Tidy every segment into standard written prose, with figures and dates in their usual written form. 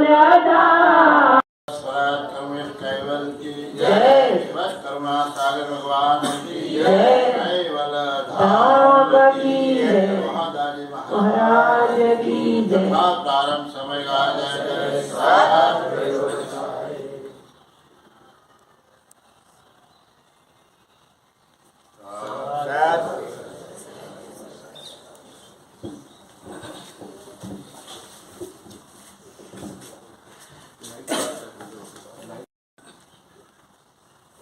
Radha Swaraj कर्मेश caval की जय। बस करुणा सागर भगवान की जय। कैवल धाम की जय। महादाजी महाराज की जय। प्रारंभ समय का जय जय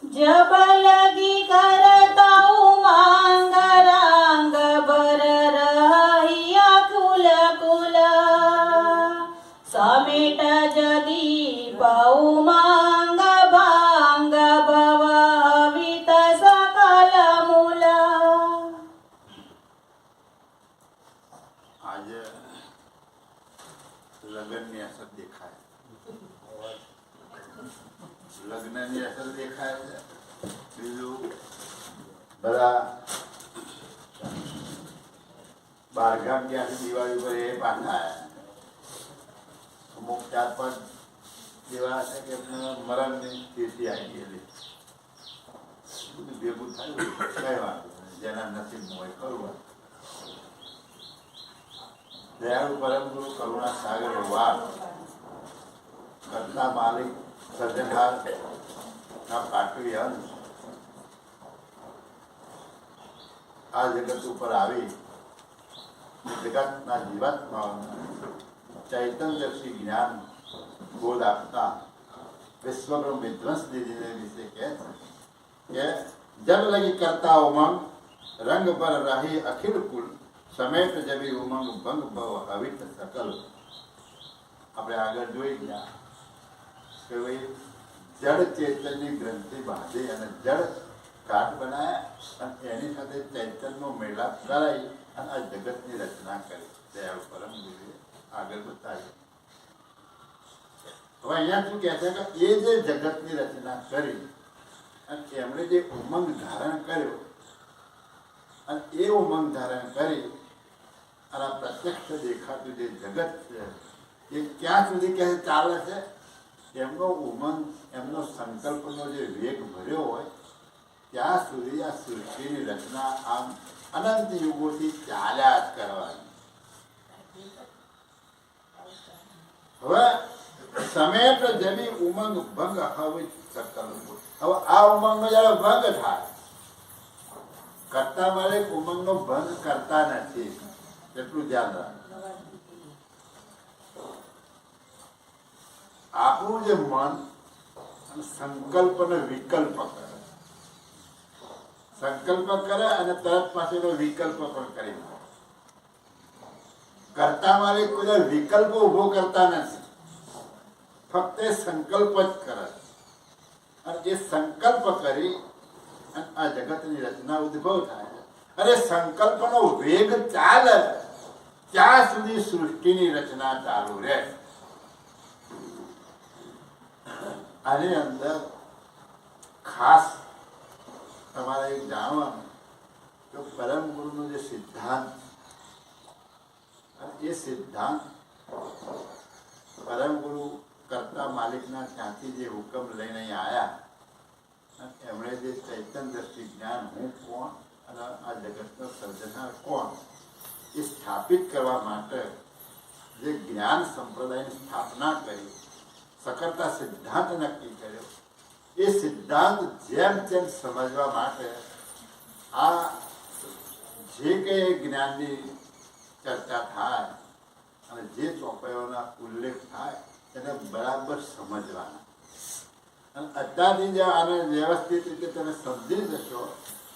जब लगी करता उमंग रंग बर रहिया कुल कुल समेट जदी उमंग भांग भवित सकल मूल। आज લગ્નની અસર દેખાય લગ્નની અસર દેખાય છે બીજું બધા બહારગામ ત્યાંથી દિવાળી પર એ પાછા આવ્યા અમુક 4-5 જેવા છે કે મરણની સ્થિતિ આવી ગયેલી બધું ભેગું થયું કઈ વાત જેના નસીબમાં હોય કરવું દયાળુ પરમ ગુરુ કરુણા સાગર ભગવાન કરતા માલિક સર્જનહાર ના પાટવી અંશ આ જગત ઉપર આવી જગતના જીવાત્માઓ ચૈતન્યદર્શી જ્ઞાન બોધ આપતા વિશ્વબ્રહ્મ વિધ્વંસ દીદીને વિશે કહે છે કે જબ લગી કરતા ઉમંગ રંગ પર રહી અખિલ કુલ સમેટ જબી ઉમંગ ભંગ ભવ હવિત સકલ. આપણે આગળ જોઈ ગયા કે ભાઈ જડ ચેતનની ગ્રંથિ બાંધી અને જડ કાઠ બનાવ્યા અને એની સાથે ચૈતનનો મેળાપ કરાવી અને આ જગતની રચના કરી. દયાળુ પરમ ગુરુએ આગળ બતાવી. હવે અહીંયા શું કહે છે કે એ જે જગતની રચના કરી અને એમણે જે ઉમંગ ધારણ કર્યો અને એ ઉમંગ ધારણ કરી અને આ પ્રત્યક્ષ દેખાતું જે જગત છે એ ક્યાં સુધી કહે ચાલે છે એમનો ઉમંગ એમનો સંકલ્પનો જે વેગ ભર્યો હોય ત્યાં સુધી આ સૃષ્ટિની રચના આમ અનંત યુગોથી ચાલ્યા જ કરવાની. હવે સમેટ જમી ઉમંગ ભંગ હવે સકલ. હવે આ ઉમંગનો જયારે ભંગ થાય કરતા મારે ઉમંગનો ભંગ કરતા નથી એટલું ધ્યાન રાખ. આપણું જે મન સંકલ્પ અને વિકલ્પ કરે સંકલ્પ કરે અને તરત પાછળનો વિકલ્પ પણ કરી નાખે. કરતા મારે કોઈ વિકલ્પ ઉભો કરતા નથી ફક્ત સંકલ્પ જ કરે અને એ સંકલ્પ કરી અને આ જગતની રચના ઉદ્ભવ થાય અને સંકલ્પનો વેગ ચાલે ત્યાં સુધી સૃષ્ટિની રચના ચાલુ રહે. આની અંદર ખાસ તમારે એક જાણવાનું કે પરમ ગુરુનો જે સિદ્ધાંત એ સિદ્ધાંત પરમ ગુરુ કરતા માલિકના ત્યાંથી જે હુકમ લઈને આવ્યા એમણે જે ચૈતન્ય દ્રષ્ટિ જ્ઞાન હું કોણ અને આ જગતનો સર્જનાર કોણ એ સ્થાપિત કરવા માટે જે જ્ઞાન સંપ્રદાયની સ્થાપના કરી સકળતા સિદ્ધાંત નક્કી કર્યો. એ સિદ્ધાંત જેમ તેમ સમજવા માટે આ જે કંઈ જ્ઞાનની ચર્ચા થાય અને જે ચોપાઈઓના ઉલ્લેખ થાય એને બરાબર સમજવાના. અને અત્યારથી જે આને વ્યવસ્થિત રીતે તમે સમજી જશો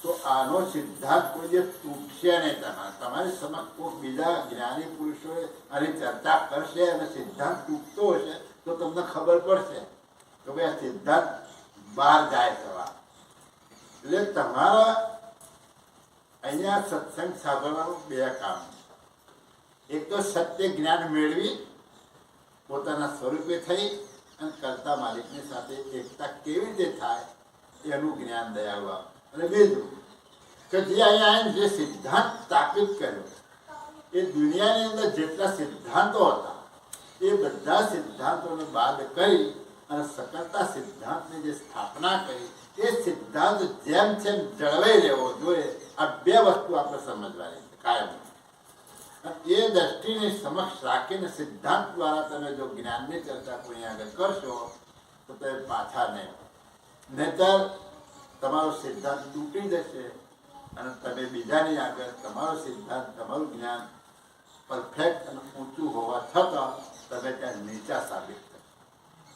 તો આનો સિદ્ધાંત કોઈ જે તૂટશે નહીં. તમારી સમક્ષ કોઈ બીજા જ્ઞાની પુરુષોએ આની ચર્ચા કરશે અને સિદ્ધાંત તૂટતો હશે તો તમને ખબર પડશે કે ભાઈ આ સિદ્ધાંત બહાર જાય થવા. એટલે તમારા અહીંયા સત્સંગ સાંભળવાનું 2 કામ. એક તો સત્ય જ્ઞાન મેળવી પોતાના સ્વરૂપે થઈ અને કરતા માલિકની સાથે એકતા કેવી રીતે થાય એનું જ્ઞાન દયાળુ આપે. અને બીજું કે જે અહીંયા જે સિદ્ધાંત સ્થાપિત કર્યો એ દુનિયાની અંદર જેટલા સિદ્ધાંતો હતા એ એ બધા સિદ્ધાંતોને બાદ કરી અને સકલતા સિદ્ધાંતની જે સ્થાપના કરી એ સિદ્ધાંત જેમ જેમ જળવાઈ રહેવો જોઈએ. આ બે વસ્તુ આપણે સમજવાની છે કાયમ. એ દ્રષ્ટિને સમક્ષ રાખીને સિદ્ધાંત દ્વારા તમે જો જ્ઞાનની ચર્ચા કોઈ આગળ કરશો તો તમે પાછા નહીં. નહીતર તમારો સિદ્ધાંત તૂટી જશે અને તમે બીજાની આગળ તમારો સિદ્ધાંત તમારું જ્ઞાન પરફેક્ટ અને ઊંચું હોવા છતાં તમે ત્યાં નીચા સાબિત થશે.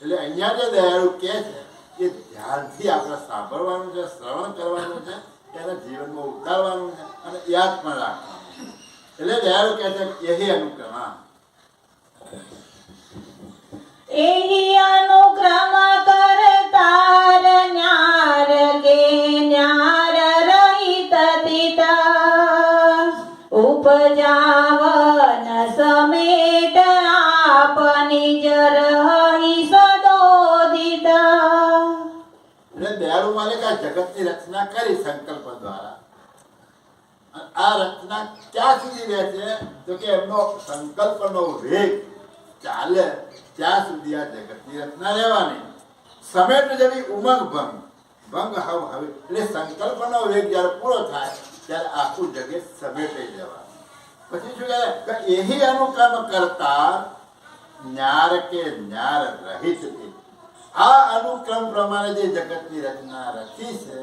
એટલે અહીંયા જે દયાળુ કહે છે એ ધ્યાનથી આપણે સાંભળવાનું છે, શ્રવણ કરવાનું છે, એના જીવનમાં ઉતારવાનું છે અને યાદ પણ રાખવાનું છે. એટલે દયાળુ કહે છે એહી અનુક્રમા, એહી અનુક્રમ કરતાર ન્યાર કે ન્યાર રહિત તિતા ઉપજાવન સમેટ આપ નિજ રહી સદોદિતા. એટલે દયાળુ માલિક આ જગતની રચના કરી સંકલ્પ દ્વારા. આ રચના ક્યાં સુધી રહે છે તો કે એમનો સંકલ્પનો વેગ ચાલે ત્યાં સુધી આ જગતની રચના રહેવાની. સમેટ જેવી ઉમંગ ભંગ હવે એટલે સંકલ્પનો વેગ જ્યારે પૂરો થાય ત્યારે આખું જગત સમેટાઈ જવાનું. પછી શું કહે એહી અનુક્રમ કરતા ન્યાર કે ન્યાર રહિત. આ અનુક્રમ પ્રમાણે જે જગતની રચના રચી છે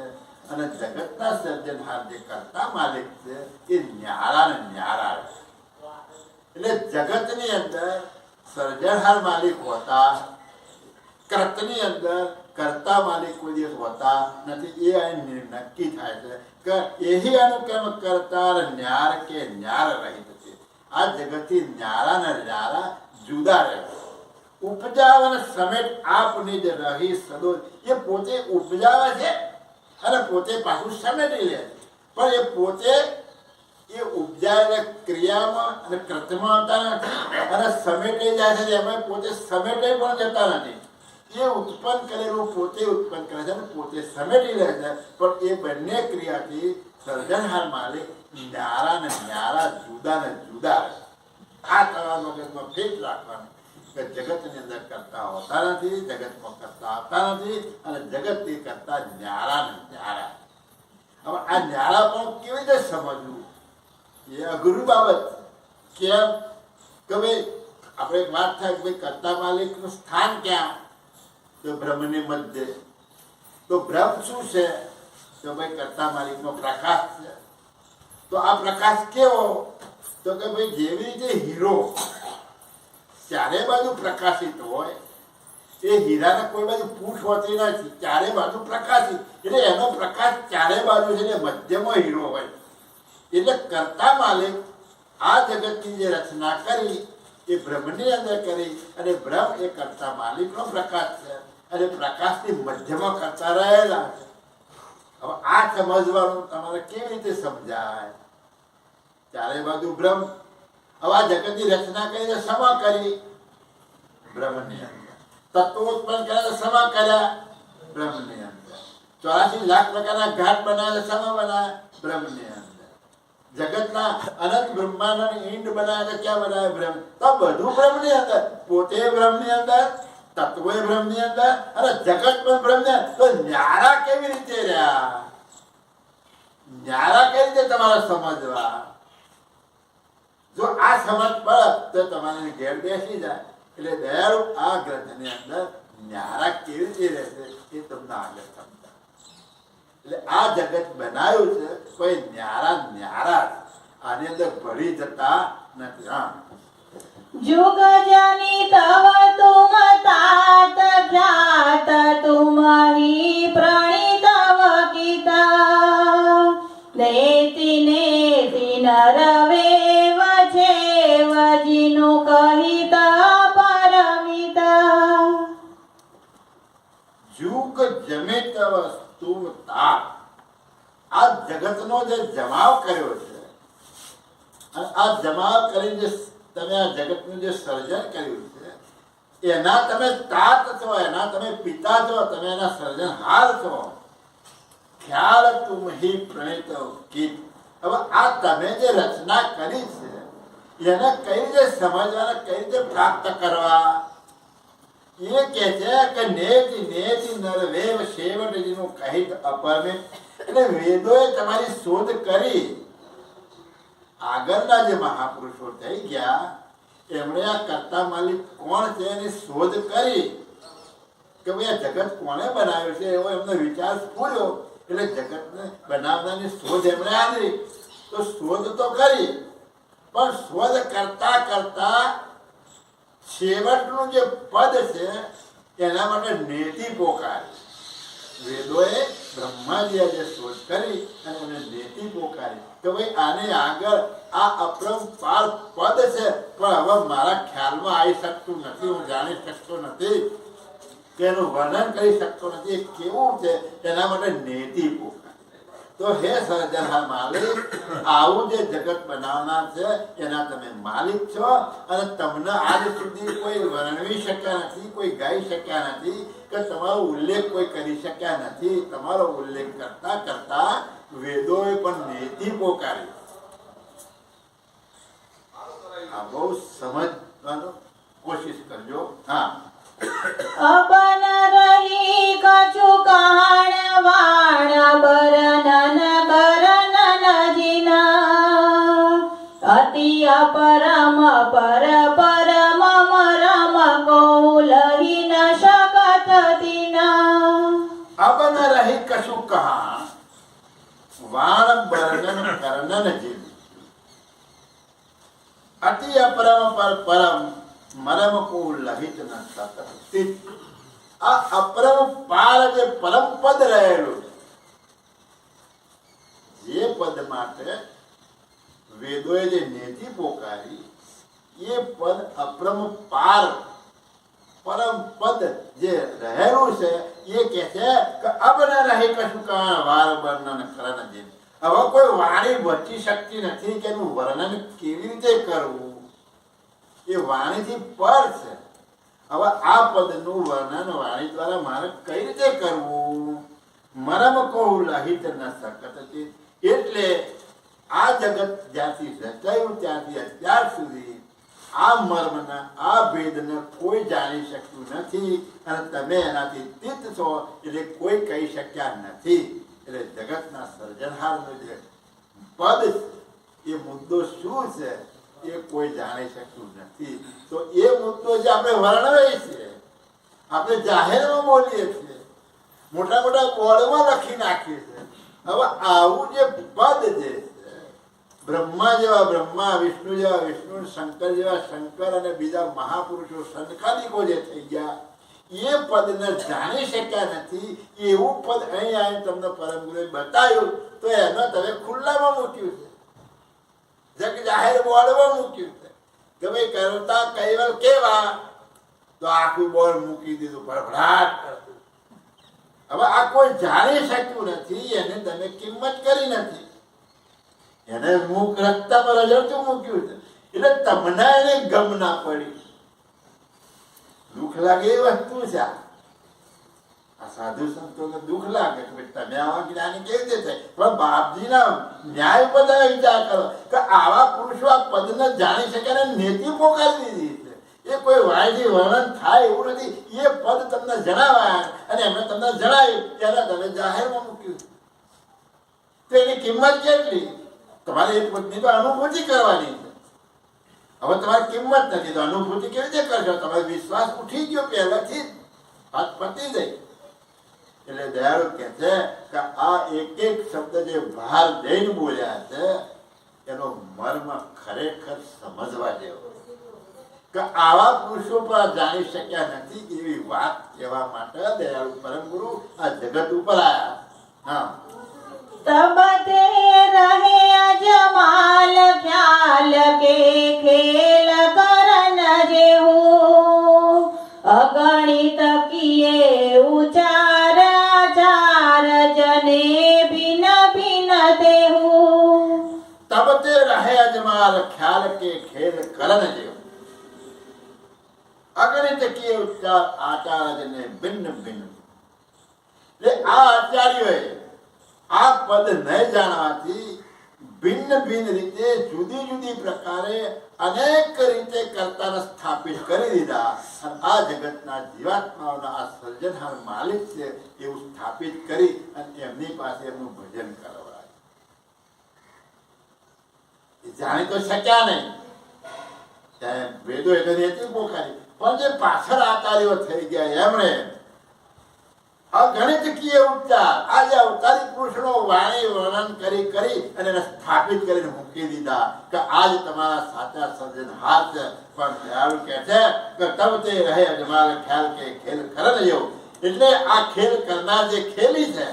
અને જગતના સર્જનહાર જે કરતા માલિક છે એ ન્યારા ને ન્યારા છે. એટલે જગતની અંદર સર્જનહાર માલિક હોતા, કર્તની અંદર કરતા માલિક કોઈ દિવસ હોતા નથી. એ અહીં નક્કી થાય છે કે એહી અનુક્રમ કરતા ન્યાર કે ન્યાર રહિત છે. આ જગતથી ન્યારા ને ન્યારા જુદા રહે. ઉપજાવન સમેટ આપની જ રહી સદો. એ પોતે ઉપજાવે છે અને પોતે પાછું સમેટી લે. પણ એ પોતે એ ઉપજાયેલા ક્રિયામાં અને કૃતમાં આવતા નથી અને સમેટાઈ જાય છે. એમાં પોતે સમેટાઈ પણ જતા નથી. એ ઉત્પન્ન કરેલું પોતે ઉત્પન્ન કરે છે અને પોતે સમેટી લે છે. પણ એ બંને ક્રિયાથી સર્જનહાર માલિક ન્યારા ને ન્યારા જુદા ને જુદા રહે. આ તમારા મગજમાં ફિટ રાખવાનું કે જગતની અંદર કરતા હોતા નથી, જગતમાં કરતા આવતા નથી અને જગતથી કરતા ન્યારા ને ન્યારા. હવે આ ન્યારા પણ કેવી રીતે સમજવું એ અઘરું બાબત. કેમ કે ભાઈ આપણે એક વાત થાય કે ભાઈ કરતા માલિકનું સ્થાન ક્યાં તો બ્રહ્મની મધ્ય. તો બ્રહ્મ શું છે તો ભાઈ કરતા માલિકનો પ્રકાશ છે. તો આ પ્રકાશ કેવો તો કે ભાઈ જેવી રીતે હીરો ચારે બાજુ પ્રકાશિત હોય એ હીરાને કોઈ બાજુ પૂંછ હોતી નથી, ચારે બાજુ પ્રકાશિત. એટલે એનો પ્રકાશ ચારે બાજુ છે એટલે મધ્યમાં હીરો હોય. એટલે કરતા માલિક આ જગતની જે રચના કરી એ બ્રહ્મની અંદર કરી અને બ્રહ્મ એ કરતા માલિકનો પ્રકાશ છે અને પ્રકાશની મધ્યમાં કરતા રહેલા છે. હવે આ સમજવાનું તમારે કેવી રીતે સમજાય? ચારે બાજુ બ્રહ્મ. હવે આ જગતની રચના કરીને સમા કરી બ્રહ્મની અંદર. તત્વો ઉત્પન્ન કર્યા સમા કર્યા બ્રહ્મની અંદર. 84 લાખ પ્રકારના ઘાટ બનાવ્યા સમા બનાવ્યા બ્રહ્મની અંદર. જગતના અનંત બ્રહ્માંડની ઈંડ બનાવ્યા ક્યાં બનાવ્યા બ્રહ્મ. તો બધું બ્રહ્મની અંદર. પોતે બ્રહ્મની અંદર, તત્વો બ્રહ્મની અંદર અને જગત પણ બ્રહ્મની અંદર. તો ન્યારા કેવી રીતે રહ્યા? ન્યારા કેવી રીતે તમારે સમજવા? જો આ સમજ પડે તો તમારે ઘેર બેસી જાય. એટલે દયાળુ આ ગ્રંથની અંદર ન્યારા કેવી રીતે રહેશે એ તમને આગળ સમજાય. એટલે આ જગત બનાવ્યું છે કોઈ ન્યારા ન્યારા આની અંદર ભળી જતા નથી. હા, जुग जनित तुम तात ज्ञात तुम ही प्रणीत वकिता नेति नेति नरवेव छेव जिनु कहिता परमिता. જુગ જમિત વસ્તુ તાપ. આ જગતનો જે જમાવ કર્યો છે અને આ જમાવ કરીને જે તમે આ જગતનું જે સર્જન કર્યું છે એના તમે તાત છો, એના તમે પિતા છો, તમે એના સર્જનહાર છો. ખ્યાલ તુમ હી પ્રણિત કીટ. હવે આ તમે જે રચના કરી છે એને કઈ રીતે સમજવાના, કઈ રીતે પ્રાપ્ત કરવા? એ કહે છે કે નેતિ નેતિ નરવેવ સેવટજીનું કહિત અપરમે. એટલે વેદોએ તમારી શોધ કરી. આગળના જે મહાપુરુષો થઈ ગયા એમણે આ કર્તા માલિક કોણ છે એની શોધ કરી કે ભાઈ આ જગત કોણે બનાવ્યું છે એવો એમનો વિચાર પૂર્યો. એટલે જગતને બનાવવાની શોધ એમણે આદરી. તો શોધ તો કરી, પણ શોધ કરતા કરતા છેવટનું જે પદ છે એના માટે નેતિ પોકારી. વેદોએ બ્રહ્માજીએ જે શોધ કરી અને એને નેતિ પોકારી કે ભાઈ આને આગળ આ અપરંપાર પદ છે, પણ હવે મારા ખ્યાલમાં આવી શકતું નથી, હું જાણી શકતો નથી કે એનું વર્ણન કરી શકતો નથી, એ કેવું છે એના માટે નેતિ પોકારી. તો હે સર્જનહાર માલિક, આવું જે જગત બનાવનાર છે એના તમે માલિક છો અને તમને આજ સુધી કોઈ વર્ણવી શક્યા નથી, કોઈ ગાઈ શક્યા નથી, કે તમારો ઉલ્લેખ કોઈ કરી શક્યા નથી. તમારો ઉલ્લેખ કરતા કરતા વેદોએ પણ નેતિ પોકારી. આ બહુ સમજવાનો કોશિશ કરજો. હા, અબન રહી કछु કહાણ વાણ બરનન બરનન જીના અતિ અપરમ પર પરમ મરમ કૌલહી ન શકત તીના. અબ ન રહી કશું કહા વાણ બરનન કરનન જીવી અતિ અપરમ પર પરમ મરમ કો લહિત ન શકત. આ અપરમ પાર જે પરમ પદ રહેલું જે પદ માટે વેદોએ જે નેતિ પોકારી એ પદ અપરમ પાર પરમ પદ જે રહેલું છે એ કહે છે કે અબ ન રહે કશું કહા વાર વર્ણન કરન જેમ. હવે કોઈ વાણી બચી શકતી નથી કે એનું વર્ણન કેવી રીતે કરવું. એ વાણીથી પર છે. હવે આ પદનું વર્ણન વાણી દ્વારા મારે કઈ રીતે કરવું? મરમ કહું લહિત ન શકત. એટલે આ જગત જ્યાંથી રચાયું ત્યાંથી અત્યાર સુધી આ મર્મના આ ભેદને કોઈ જાણી શક્યું નથી અને તમે એનાથી તીત છો એટલે કોઈ કહી શક્યા નથી. એટલે જગતના સર્જનહારનું જે પદ એ મુદ્દો શું છે એ કોઈ જાણી શકતું નથી. તો એ મુદ્દો જે આપણે વર્ણવીએ છીએ, આપણે જાહેરમાં બોલીએ છીએ, મોટા મોટા બોર્ડમાં લખી નાખીએ છીએ. હવે આવું જે પદ જે છે, બ્રહ્મા જેવા બ્રહ્મા, વિષ્ણુ જેવા વિષ્ણુ, શંકર જેવા શંકર અને બીજા મહાપુરુષો સંકાલિકો જે થઈ ગયા એ પદને જાણી શક્યા નથી. એવું પદ અહીં આવીને તમને પરમ ગુરુએ બતાવ્યું તો એને તમે ખુલ્લામાં મૂક્યું છે, જગ જાહેર બોર્ડમાં મૂક્યું છે કે ભાઈ કરતા કૈવલ કેવા, તો આખું બોર્ડ મૂકી દીધું ભડભડાટ કરતું. હવે આ કોઈ જાણી શક્યું નથી, એને તમે કિંમત કરી નથી, એને મુખ રસ્તા પર અજરતું મૂક્યું છે એટલે તમને એને ગમ ના પડી. દુઃખ લાગે એ વસ્તુ છે. આ સાધુ સંતોને દુઃખ લાગે કે તમે આવા જ્ઞાની કેવી રીતે થાય. પણ બાપજીના ન્યાય બધા વિચાર કરો કે આવા પુરુષો આ પદને જાણી શકે અને નેતિ પોકારી દીધી છે. એ કોઈ વાયથી વર્ણન થાય એવું નથી. એ પદ તમને જણાવ્યા અને એમને તમને જણાવ્યું ત્યારે તમે જાહેરમાં મૂક્યું. તો એની કિંમત કેટલી? તમારે એ પદની તો અનુભૂતિ કરવાની છે. હવે તમારી કિંમત નથી તો અનુભૂતિ કેવી રીતે કરશો? તમારો વિશ્વાસ ઉઠી ગયો પહેલાથી જ, વાત પતી ગઈ. એટલે દયાળુ કહે છે કે આ એક એક શબ્દ જે બહાર જઈને બોલ્યા છે એનો મર્મ ખરેખર સમજવા જેવો કે આવા પુરુષો પર જાણી શક્યા નથી એવી વાત કહેવા માટે દયાળુ પરમ ગુરુ આ જગત ઉપર આવ્યા. હા, તબ તે રહે અજમાલ ખ્યાલ કે ખેલ કરન જેહું અગણિત કિયે ઉચાર ચાર જને ભિન ભિન તેહું. તબ તે રહે અજમાલ ખ્યાલ કે ખેલ કરન જેવું અગણિત કિયે ઉચાર આચાર જને ભિન્ન ભિન્ન. એટલે આ આચાર્યોએ આ પદ ન જાણવાથી ભિન્ન ભિન્ન રીતે જુદી જુદી પ્રકારે અનેક રીતે કર્તાને સ્થાપિત કરી દીધા અને આ જગતના જીવાત્માઓના આ સર્જનહાર માલિક છે એવું સ્થાપિત કરી અને એમની પાસે એમનું ભજન કરવા જાણી તો શક્યા નહીં. વેદો એટલે હતી પોખારી, પણ જે પાછળ આચાર્યો થઈ ગયા એમણે અગણિતકીય ઉચ્ચાર આજે અવતારી પુરુષનો વાણી વર્ણન કરી કરી અને એને સ્થાપિત કરીને મૂકી દીધા કે આજ તમારા સાચા સર્જનહાર છે. પણ દયાળુ કહે છે કે તબ તે રહે અજમાલ ખ્યાલ કે ખેલ કરન જેવો, એટલે આ ખેલ કરનાર જે ખેલી છે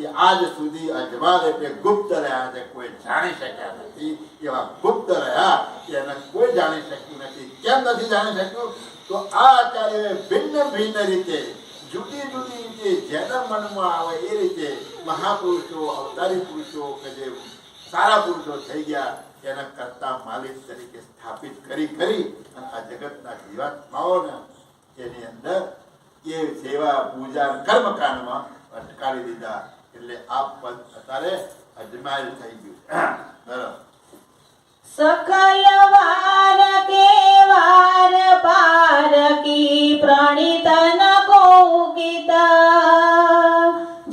એ આજ સુધી અજમાલ એટલે ગુપ્ત રહ્યા છે, કોઈ જાણી શક્યા નથી. એવા ગુપ્ત રહ્યા એને કોઈ જાણી શક્યું નથી. કેમ નથી જાણી શક્યું? તો આ આચાર્યએ ભિન્ન ભિન્ન રીતે જુદી જુદી રીતે જેના મનમાં આવે એ રીતે મહાપુરુષો અવતારી પુરુષો કે જે સારા પુરુષો થઈ ગયા એના કરતા માલિક તરીકે સ્થાપિત કરી કરી અને આ જગતના જીવાત્માઓને એની અંદર એ સેવા પૂજા કર્મકાંડમાં અટકાવી દીધા. એટલે આ પદ અત્યારે અજમાયેલ થઈ ગયું. બરાબર. સકલ વાર કે વાર પાર કી પ્રણિત ન કૌકિતા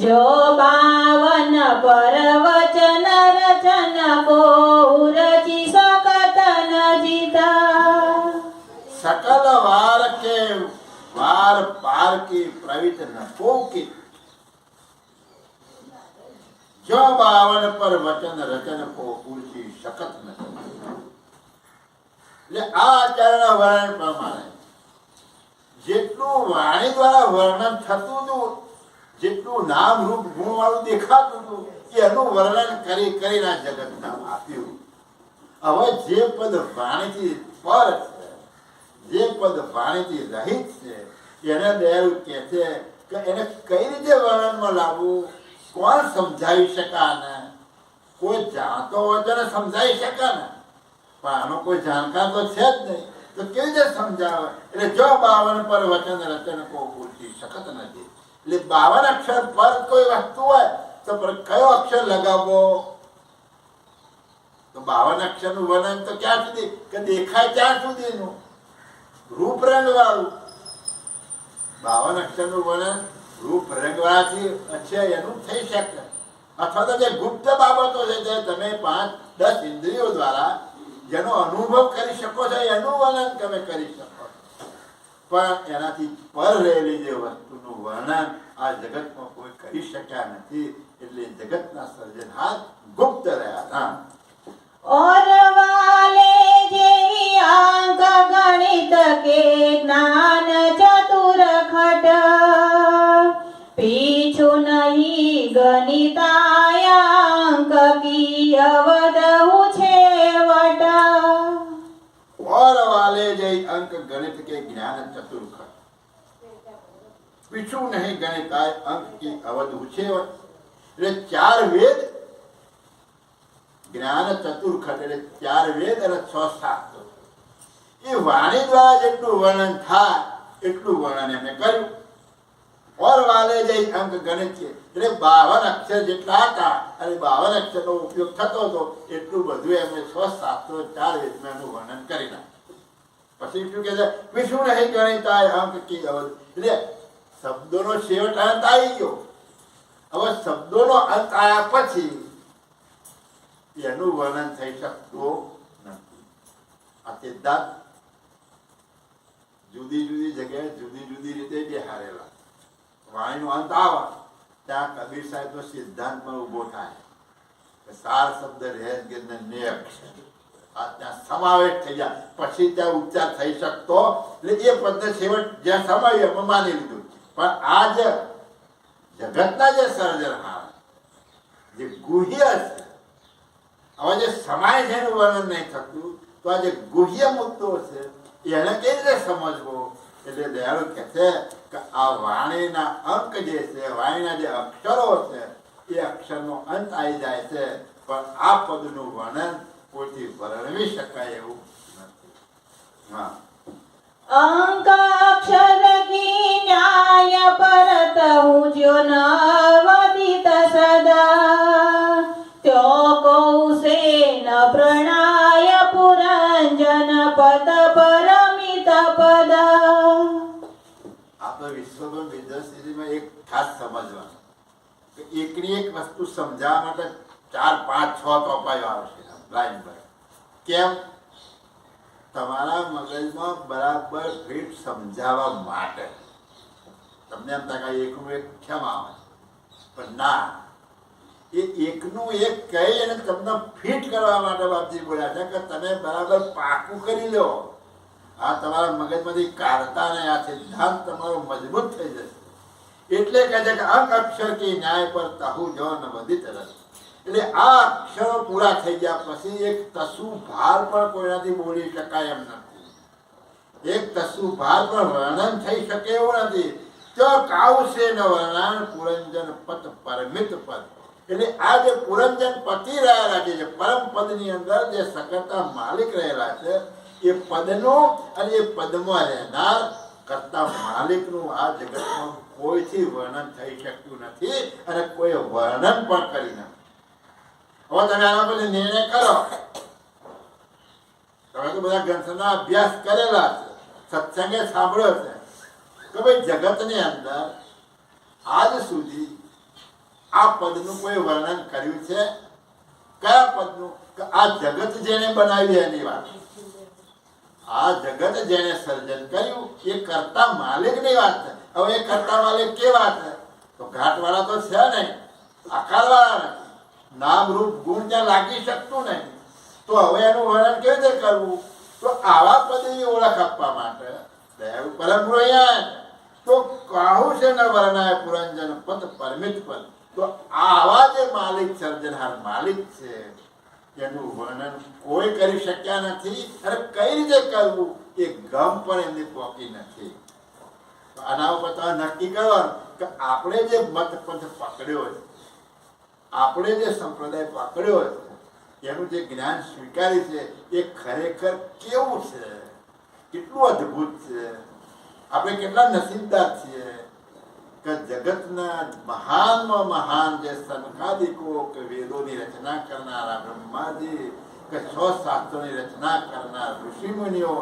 જો બાવન પર વચન રચન કો રચી સકત ન જીતા. सकल वार के वार पार की प्रवित न कौकित जो बावन पर वचन रचन को पूर्ति शकत न. એટલે આ આચાર્યના વર્ણન પ્રમાણે જેટલું વાણી દ્વારા વર્ણન થતું હતું, જેટલું નામ રૂપ ગુણ વાળું દેખાતું હતું એનું વર્ણન કરી કરીને આ જગતના આપ્યું. હવે જે પદ વાણીથી પર છે, જે પદ વાણીથી રહિત છે એને દયાળુ કહે છે કે એને કઈ રીતે વર્ણનમાં લાવવું, કોણ સમજાવી શકાને? કોઈ જાણતો હોય તો સમજાવી શકે ને, પણ આનો કોઈ જાણકાર તો છે જ નહીં, તો કેવી રીતે સમજાવે? એટલે જો 52 પર વચન રચન કો પૂરતી શકત નથી. એટલે 52 અક્ષર પર કોઈ વસ્તુ હોય તો પર કયો અક્ષર લગાવવો? તો 52 અક્ષરનું વર્ણન તો ક્યાં સુધી કે દેખાય ત્યાં સુધીનું રૂપ રંગ વાળું. 52 અક્ષરનું વર્ણન રૂપ રંગ વાળાથી છે એનું થઈ શકે, અથવા તો જે ગુપ્ત બાબતો છે જે તમે 5-10 ઇન્દ્રિયો દ્વારા જેનો અનુભવ કરી શકો છો એનું વર્ણન તમે કરી શકો, પણ એનાથી પર રહેલી જે વસ્તુનું વર્ણન આ જગતમાં કોઈ કરી શક્યા નથી. એટલે જગતના સર્જનહાર ગુપ્ત રહ્યા હતા. और वाले जेवी आंक गणित के ज्ञान चतुर खट पीछू नहीं गणितायांक की अवध छेवट. और वाले जय अंक गणित के ज्ञान चतुर खट पीछू नहीं गणिताय अंक की अवध छेवट. એટલે 4 વેદ જ્ઞાન ચતુર ખટ એટલે 4 વેદ અને 6 શાસ્ત્રો એ વાણી દ્વારા જેટલું વર્ણન થાય એટલું વર્ણન એમણે કર્યું. ઓર વાલે જય અંક ગણિત છે એટલે 52 અક્ષર જેટલા હતા અને 52 અક્ષરનો ઉપયોગ થતો હતો એટલું બધું એમણે 6 શાસ્ત્રો 4 વેદમાં એનું વર્ણન કરી નાખ્યું. પછી શું કહે છે વિષ્ણુ નહીં ગણિતાય અંક કી અવધ. એટલે શબ્દોનો છેવટ અંત આવી ગયો. હવે શબ્દોનો અંત આવ્યા પછી એનું વર્ણન થઈ શકતું નથી. આ સિદ્ધાંત જુદી જુદી જગ્યાએ જુદી જુદી રીતે બેહારેલા. વાણીનો અંત આવે ત્યાં કબીર સાહેબનો સિદ્ધાંતમાં ઉભો થાય કે સાર શબ્દ રહે કે ને અક્ષર આ ત્યાં સમાવેશ થઈ જાય પછી ત્યાં ઉચ્ચાર થઈ શકતો. એટલે એ પદ છેવટ જ્યાં સમાવ્યું એમાં માની લીધું. પણ આ જે જગતના જે સર્જનહાર જે ગુહ્ય છે, હવે જે સમાય છે એનું વર્ણન નહીં થતું, તો આ જે ગુહ્ય મુદ્દો છે એને કેવી રીતે સમજવો? એટલે દયાળુ કહે છે કે આ વાણીના અંક જે છે, વાણીના જે અક્ષરો છે એ અક્ષરનો અંત આવી જાય છે, પણ આ પદનું વર્ણન કોઈથી વર્ણવી શકાય એવું નથી. હા, अंक अक्षर की न्याय परत हूँ जो न वदित सदा त्यो को से તો વિશ્વમાં બિઝનેસ સ્થિતિમાં એક ખાસ સમજવાનું કે એકની એક વસ્તુ સમજાવવા માટે 4, 5, 6 ટોપાઈઓ આવશે લાઈન પર. કેમ? તમારા મગજમાં બરાબર ફિટ સમજાવવા માટે. તમને એમ થાય કે એકનું એક કેમ આવે, પણ ના, એ એકનું એક કહી અને તમને ફિટ કરવા માટે બાપજી બોલ્યા છે કે તમે બરાબર પાકું કરી લો. આ તમારા મગજમાંથી કાઢતા ને આ સિદ્ધાંત તમારો મજબૂત થઈ જશે. એટલે કહે છે કે અંક અક્ષર કી ન્યાય પર તહુ જો ન વધિત રસ. એટલે આ અક્ષરો પૂરા થઈ ગયા પછી એક તસુ ભાર પણ કોઈનાથી બોલી શકાય એમ નથી. એક તસુ ભાર પણ વર્ણન થઈ શકે એવું નથી. તો કાવશે ન વર્ણન પુરંજન પદ પરમિત પદ. એટલે આ જે પુરંજન પતિ રહેલા છે, જે પરમ પદની અંદર જે સકર્તા માલિક રહેલા છે, એ પદનું અને એ પદમાં રહેનાર કરતા માલિકનું આ જગતમાં કોઈથી વર્ણન થઈ શકતું નથી અને કોઈ વર્ણન પણ કરી નથી. હવે તમે આના પર નિર્ણય કરો. તમે તો બધા ગ્રંથનો અભ્યાસ કરેલા છે, સત્સંગે સાંભળ્યો છે કે ભાઈ જગતની અંદર આજ સુધી આ પદનું કોઈ વર્ણન કર્યું છે? કયા પદનું? કે આ જગત જેને બનાવ્યું એની વાત. આ જગત જેને સર્જન કર્યું એ કરતા માલિકની વાત છે. હવે એ કરતા માલિક કેવા છે? તો ઘાટવાળા તો છે નહીં, આકારવાળા નથી, નામ રૂપ ગુણ ત્યાં લાગી શકતું નહીં. તો હવે એનું વર્ણન કેવી રીતે કરવું? તો આવા પદની ઓળખ આપવા માટે પરમ તો કહું છે ન વર્ણાય પુરંજન પદ પરમિત પદ. તો આવા જે માલિક સર્જનહાર માલિક છે એનું વર્ણન કોઈ કરી શક્યા નથી. અને કઈ રીતે કરવું એ ગમ પણ એમની પોકી નથી. આના ઉપર તમે નક્કી કરવાનું કે આપણે જે મત પંથ પકડ્યો છે, આપણે જે સંપ્રદાય પકડ્યો છે, એનું જે જ્ઞાન સ્વીકાર્યું છે એ ખરેખર કેવું છે, કેટલું અદ્ભુત છે. આપણે કેટલા નસીબદાર છીએ કે જગતના મહાનમાં મહાન જે સનકાદિકો કે વેદોની રચના કરનારા બ્રહ્માજી, કે 6 શાસ્ત્રોની રચના કરનાર ઋષિમુનિઓ,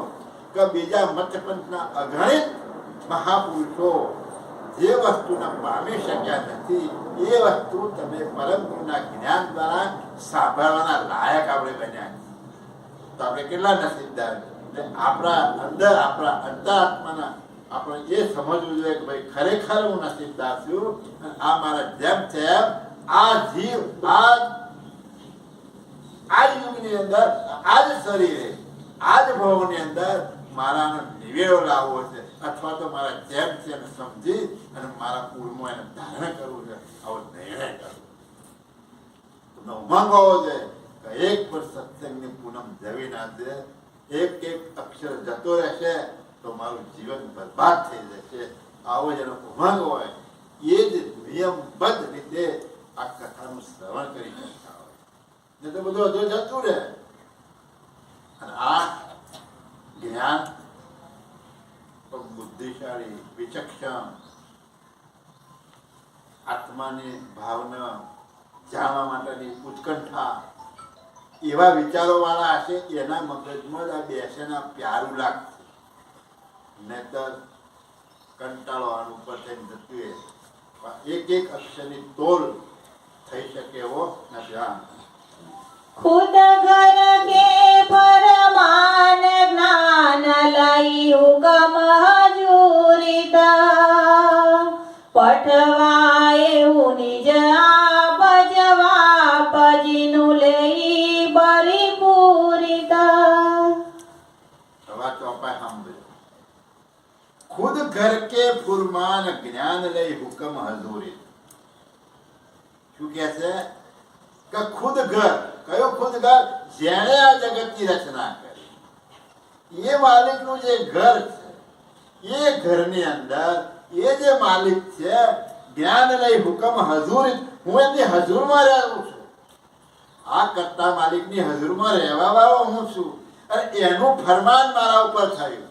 કે બીજા મતપંથના અગણિત મહાપુરુષો જે વસ્તુના પામી શક્યા નથી એ વસ્તુ તમે પરમ ગુરુના જ્ઞાન દ્વારા સાંભળવાના લાયક આપણે બન્યા. તો આપણે કેટલા નસીબદાર. આપણા અંદર, આપણા અંતરાત્માના આપણે એ સમજવું જોઈએ કે ભાઈ ખરેખર હું નસીબદાર છું. આ મારા જેમ છે આ જીવ આ યુગની અંદર આ જ શરીરે આ જ ભાવની અંદર મારાનો નિવેડો લાવવો છે, અથવા તો મારા જેમ છે એને સમજી અને મારા પૂરમાં એને ધારણ કરવું છે. આવો નિર્ણય કરવો. તમને ઉમંગ હોવો જોઈએ કે એક પર સત્સંગની પૂનમ જવી ના છે. એક એક અક્ષર જતો રહેશે તો મારું જીવન બરબાદ થઈ જશે. આવો જેનો ઉમંગ હોય એ જ નિયમબદ્ધ રીતે આ કથાનું શ્રવણ કરી શકતા હોય. ને તો બધું હજુ જતું રહે. અને આ જ્ઞાન બુદ્ધિશાળી, વિચક્ષણ, આત્માની ભાવના જાણવા માટેની ઉત્કંઠા એવા વિચારો વાળા હશે એના મગજમાં જ આ બેસેના પ્યારું લાગશે. નહીતર કંટાળો ઉપર થઈને જતું એક એક અક્ષરની તોલ થઈ શકે એવો નથી. ખુદ ઘર કે ફરમાન જ્ઞાન લઈ હુકમ હજુરીતા પઠવાય હું નિજ આપ જવાબ જીનું લઈ બરી પૂરીતા. સવા ચોપાઈ સાંભળ્યો. ખુદ ઘર કે ફુરમાન જ્ઞાન લઈ હુકમ હજુરી. શું કે છે કે ખુદ ઘર. કયો ખુદ ઘર? જેણે આ જગતની રચના કરી એ માલિકનું જે ઘર છે એ ઘરની અંદર એ જે માલિક છે જ્ઞાન લઈ હુકમ હજુરી. હું એમની હજુરમાં રહું છું. આ કરતા માલિકની હજુરમાં રહેવા વાળો હું છું અને એનું ફરમાન મારા ઉપર થયું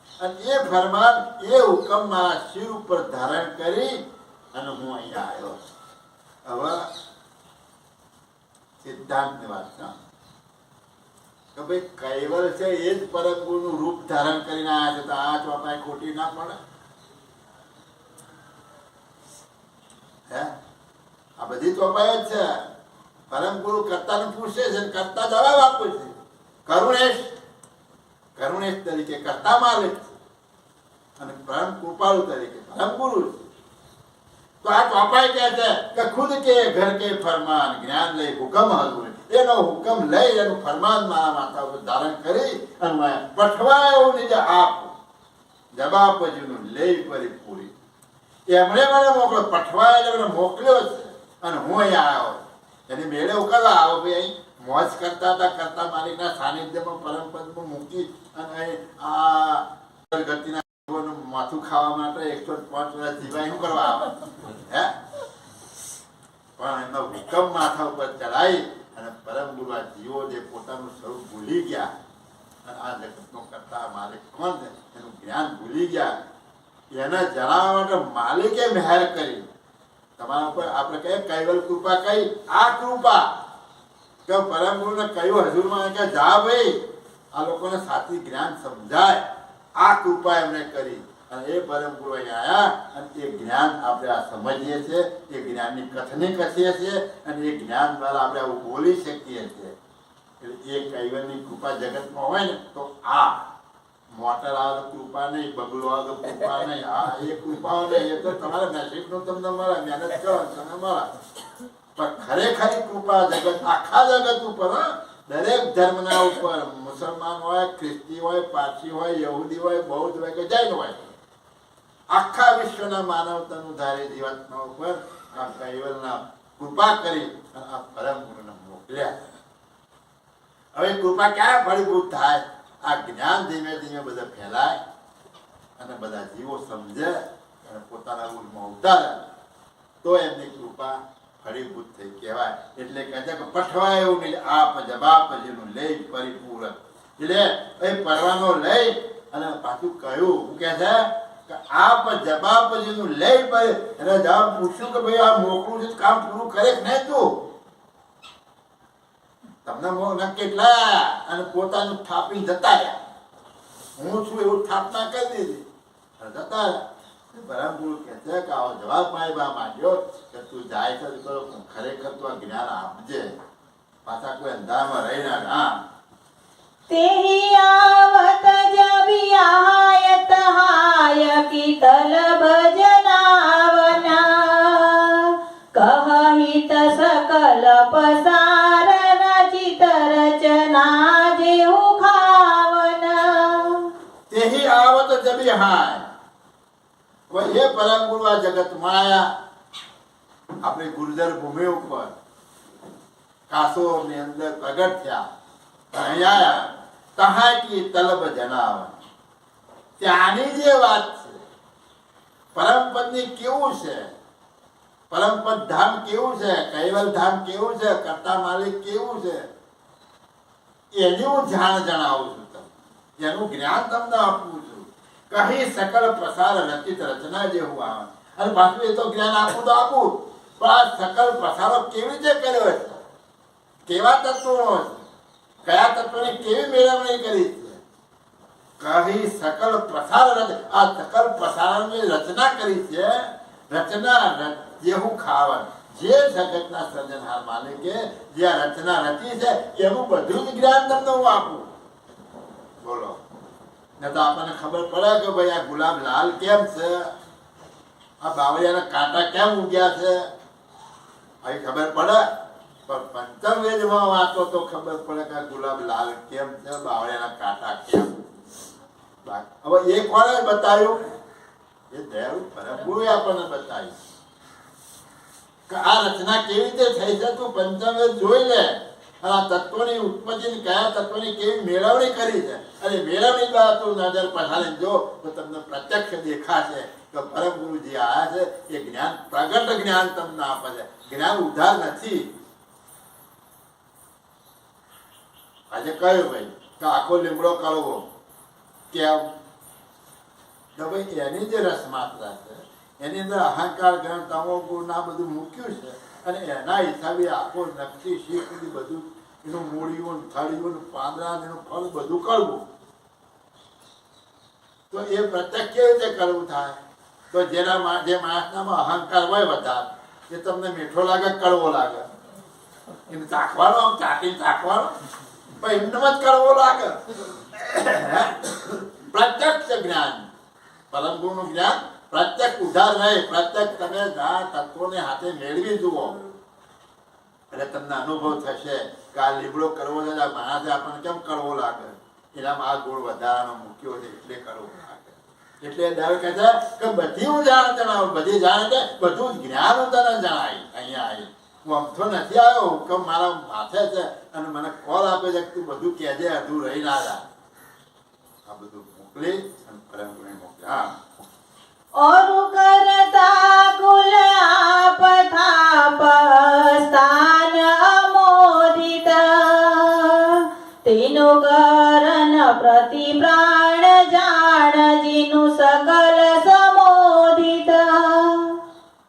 અને એ ફરમાન એ હુકમ મારા શિર ઉપર ધારણ કરી અને હું અહીંયા આવ્યો છું. હવે સિદ્ધાંતની વાત છે કે ભાઈ કૈવલ છે એ જ પરમ ગુરુનું રૂપ ધારણ કરીને આવ્યા છે. તો આ ચોપાઈ ખોટી ના પડે. હે આ બધી ચોપાઈ જ છે. પરમ ગુરુ કર્તાને પૂછે છે, કર્તા જવાબ આપે છે. કરુણેશ તરીકે કર્તા માલિક અને પરમ કૃપાળુ તરીકે પરમ ગુરુ છે. તો આ ચોપાઈ કહે છે કે ખુદ કે ઘર કે ફરમાન જ્ઞાન લઈ હુકમ હજુર, એનો હુકમ લઈ એનું ફરમાન મારા માથા ઉપર ધારણ કરી અને પઠવાયું નિજ આપ જવાબ પછીનું લઈ પરિપૂરી. એમણે મને મોકલ્યો, પઠવાય મને મોકલ્યો છે અને હું અહીંયા આવ્યો. એની મેળે ઉકળવા આવો ભાઈ, અહીં મોજ કરતા હતા, કરતા માલિકના સાનિધ્યમાં પરમ પદમાં મૂકી અને આ ગતિના માથું ખાવા માટે 105 વર્ષ જીવાય શું કરવા આવે હે? પણ એમનો હુકમ માથા ઉપર ચડાઈ અને પરમ ગુરુ આ જીવો જે પોતાનું સ્વરૂપ ભૂલી ગયા અને આ જગતનો કરતા માલિક કોણ છે એનું જ્ઞાન ભૂલી ગયા. એને જણાવવા માટે માલિકે મહેર કરી. તમારા ઉપર આપણે કહીએ કૈવલ કૃપા, કઈ આ કૃપા કે પરમ ગુરુને કહ્યું હજુરમાં કે જા ભાઈ આ લોકોને સાચી જ્ઞાન સમજાય. આ કૃપા એમણે કરી અને એ પરમ ગુરુ અહીંયા આવ્યા અને એ જ્ઞાન આપણે આ સમજીએ છીએ, એ જ્ઞાનની કથની કથીએ છીએ અને એ જ્ઞાન દ્વારા આપણે આવું બોલી શકીએ છીએ. એટલે એ કૈવલની કૃપા જગતમાં હોય ને તો આ મોટર આવે કૃપા નહીં, બગલો આવે કૃપા નહીં, આ એ કૃપાઓ નહીં. એ તો તમારા નસીબનું તમને મળે, મહેનત કરો તમે મળે. પણ ખરેખરી કૃપા જગત આખા જગત ઉપર, દરેક ધર્મના ઉપર, મુસલમાન હોય, ખ્રિસ્તી હોય, પારસી હોય, યહૂદી હોય, બૌદ્ધ હોય કે જૈન હોય, આખા વિશ્વના માનવતાનું ધારે જીવાત્મા ઉપર આ કૈવલના કૃપા કરી અને આ પરમ ગુરુને મોકલ્યા. હવે કૃપા ક્યારે ફળીભૂત થાય? આ જ્ઞાન ધીમે ધીમે બધા ફેલાય અને બધા જીવો સમજે અને પોતાના રૂપમાં ઉતારે તો એમની કૃપા ફળીભૂત થઈ કહેવાય. એટલે કહે છે કે પઠવાય એવું નહીં આપ જવાબ જેનું લઈ પરિપૂરક. એટલે એ પરવાનો લઈ અને પાછું કહ્યું શું કહે છે કે આપ જવાબ જેનું લઈ પડે એને જવાબ પૂછ્યું કે ભાઈ આ મોકલું છે કામ પૂરું કરે કે નહીં તું? તમને કેટલા અને પોતાનું થાપી જતા રહ્યા. હું છું એવું સ્થાપના કરી દીધી જતા રહ્યા. પરમ ગુરુ કહે છે કે આવો જવાબ મારી માંગ્યો કે તું જાય છે તો ખરેખર તું આ જ્ઞાન આપજે, પાછા કોઈ અંધારામાં રહી ના. હા તેહી આવત જબિયાયત હાય કીતલ ભજનાવના કહિત સકલ પસાર રચિત રચના જેવું ખાવના. તેહી આવત જબિયાય એ પરમ ગુરુ આ જગતમાં આયા. આપણી ગુર્જર ભૂમિ ઉપર કાસો ની અંદર પ્રગટ થયા. અહીંયા તહાય કી તલબ જણાવ, ત્યાંની જે વાત છે પરમપદની કેવું છે, પરમપદ ધામ કેવું છે, કૈવલ ધામ કેવું છે, કર્તા માલિક કેવું છે, એની હું ધ્યાન જણાવું છું તમને, એનું જ્ઞાન તમને આપું છું. કહી સકલ પ્રસાર રચિત રચના જે હું આવે અને પાછું એ તો જ્ઞાન આપું તો આપું, પણ આ સકલ પ્રસારો કેવી રીતે કર્યો છે, કેવા તત્વોનો છે, કયા તત્વની કેવી મેળવણી કરી છે. કહી સકલ પ્રસાર, આ સકલ પ્રસારની રચના કરી છે. રચના જેવું ખાવન, જે જગતના સર્જનહાર માલિકે જે આ રચના રચી છે એનું બધું જ જ્ઞાન તમને હું આપું. બોલો ને તો આપણને ખબર પડે કે ભાઈ આ ગુલાબ લાલ કેમ છે, આ બાવળિયાના કાંટા કેમ ઉગ્યા છે, અહીં ખબર પડે. પણ પંચમવેદમાં વાંચો તો ખબર પડે કે ગુલાબ લાલ કેમ છે, બાવળિયાના કાંટા કેમ. હવે એ કોણે બતાવ્યું? એ દયાળુ પરમ ગુરુએ આપણને બતાવ્યું કે આ રચના કેવી રીતે થઈ છે. તું પંચમવેદ જોઈ લે અને આ તત્વોની ઉત્પત્તિ કયા તત્વની કેવી મેળવણી કરી છે અને મેળવણી દ્વારા તું નજર પછાડીને જો તો તમને પ્રત્યક્ષ દેખાશે કે પરમ ગુરુજી આવ્યા છે. એ જ્ઞાન પ્રગટ જ્ઞાન તમને આપે છે, જ્ઞાન ઉધાર નથી. આજે કહ્યું ભાઈ કે આખો લીમડો કરવો કેમ? તો ભાઈ એની જે રસમાત્રા છે એની અંદર અહંકાર જ્ઞાન તમો ગુણ આ બધું મૂક્યું છે અને એના હિસાબે આખો નકશી શીખ બધું એનું મૂળિયું, થળિયું, પાંદડા, એનું ફળ બધું કરવું. તો એ પ્રત્યક્ષ કેવી રીતે કરવું થાય? તો જે માણસનામાં અહંકાર હોય વધારે એ તમને મીઠો લાગે કડવો લાગે? એને ચાખવાનો, આમ ચાટીને ચાખવાનો, પણ એમને જ કડવો લાગે. પ્રત્યક્ષ જ્ઞાન, પરમ ગુરુનું જ્ઞાન પ્રત્યક્ષ ઉધાર નહીં, પ્રત્યક્ષ તમે આ તત્વોને હાથે મેળવી જુઓ એટલે તમને અનુભવ થશે કે આ લીમડો કરવો છે, આ માણસે આપણને કેમ કડવો લાગે, એનામાં આ ગુણ વધારાનો મૂક્યો છે એટલે કડવો લાગે. એટલે દર કહે છે કે બધી હું જાણ જણાવું, બધી જાણ એટલે બધું જ્ઞાન હું તને જણાય. અહીંયા આવી હું અમથો નથી આવ્યો, હુકમ મારા માથે છે અને મને કોલ આપે છે કે તું બધું કહેજે, અધું રહી ના જા. આ બધું મોકલી અને પરમ મોકલ્યા. ઓરુ કરતા કુલ આપ થાપ સ્થાન અમોદિત, તેનું કરણ પ્રતિ પ્રાણ જાણ જીનું સકલ સમોદિત.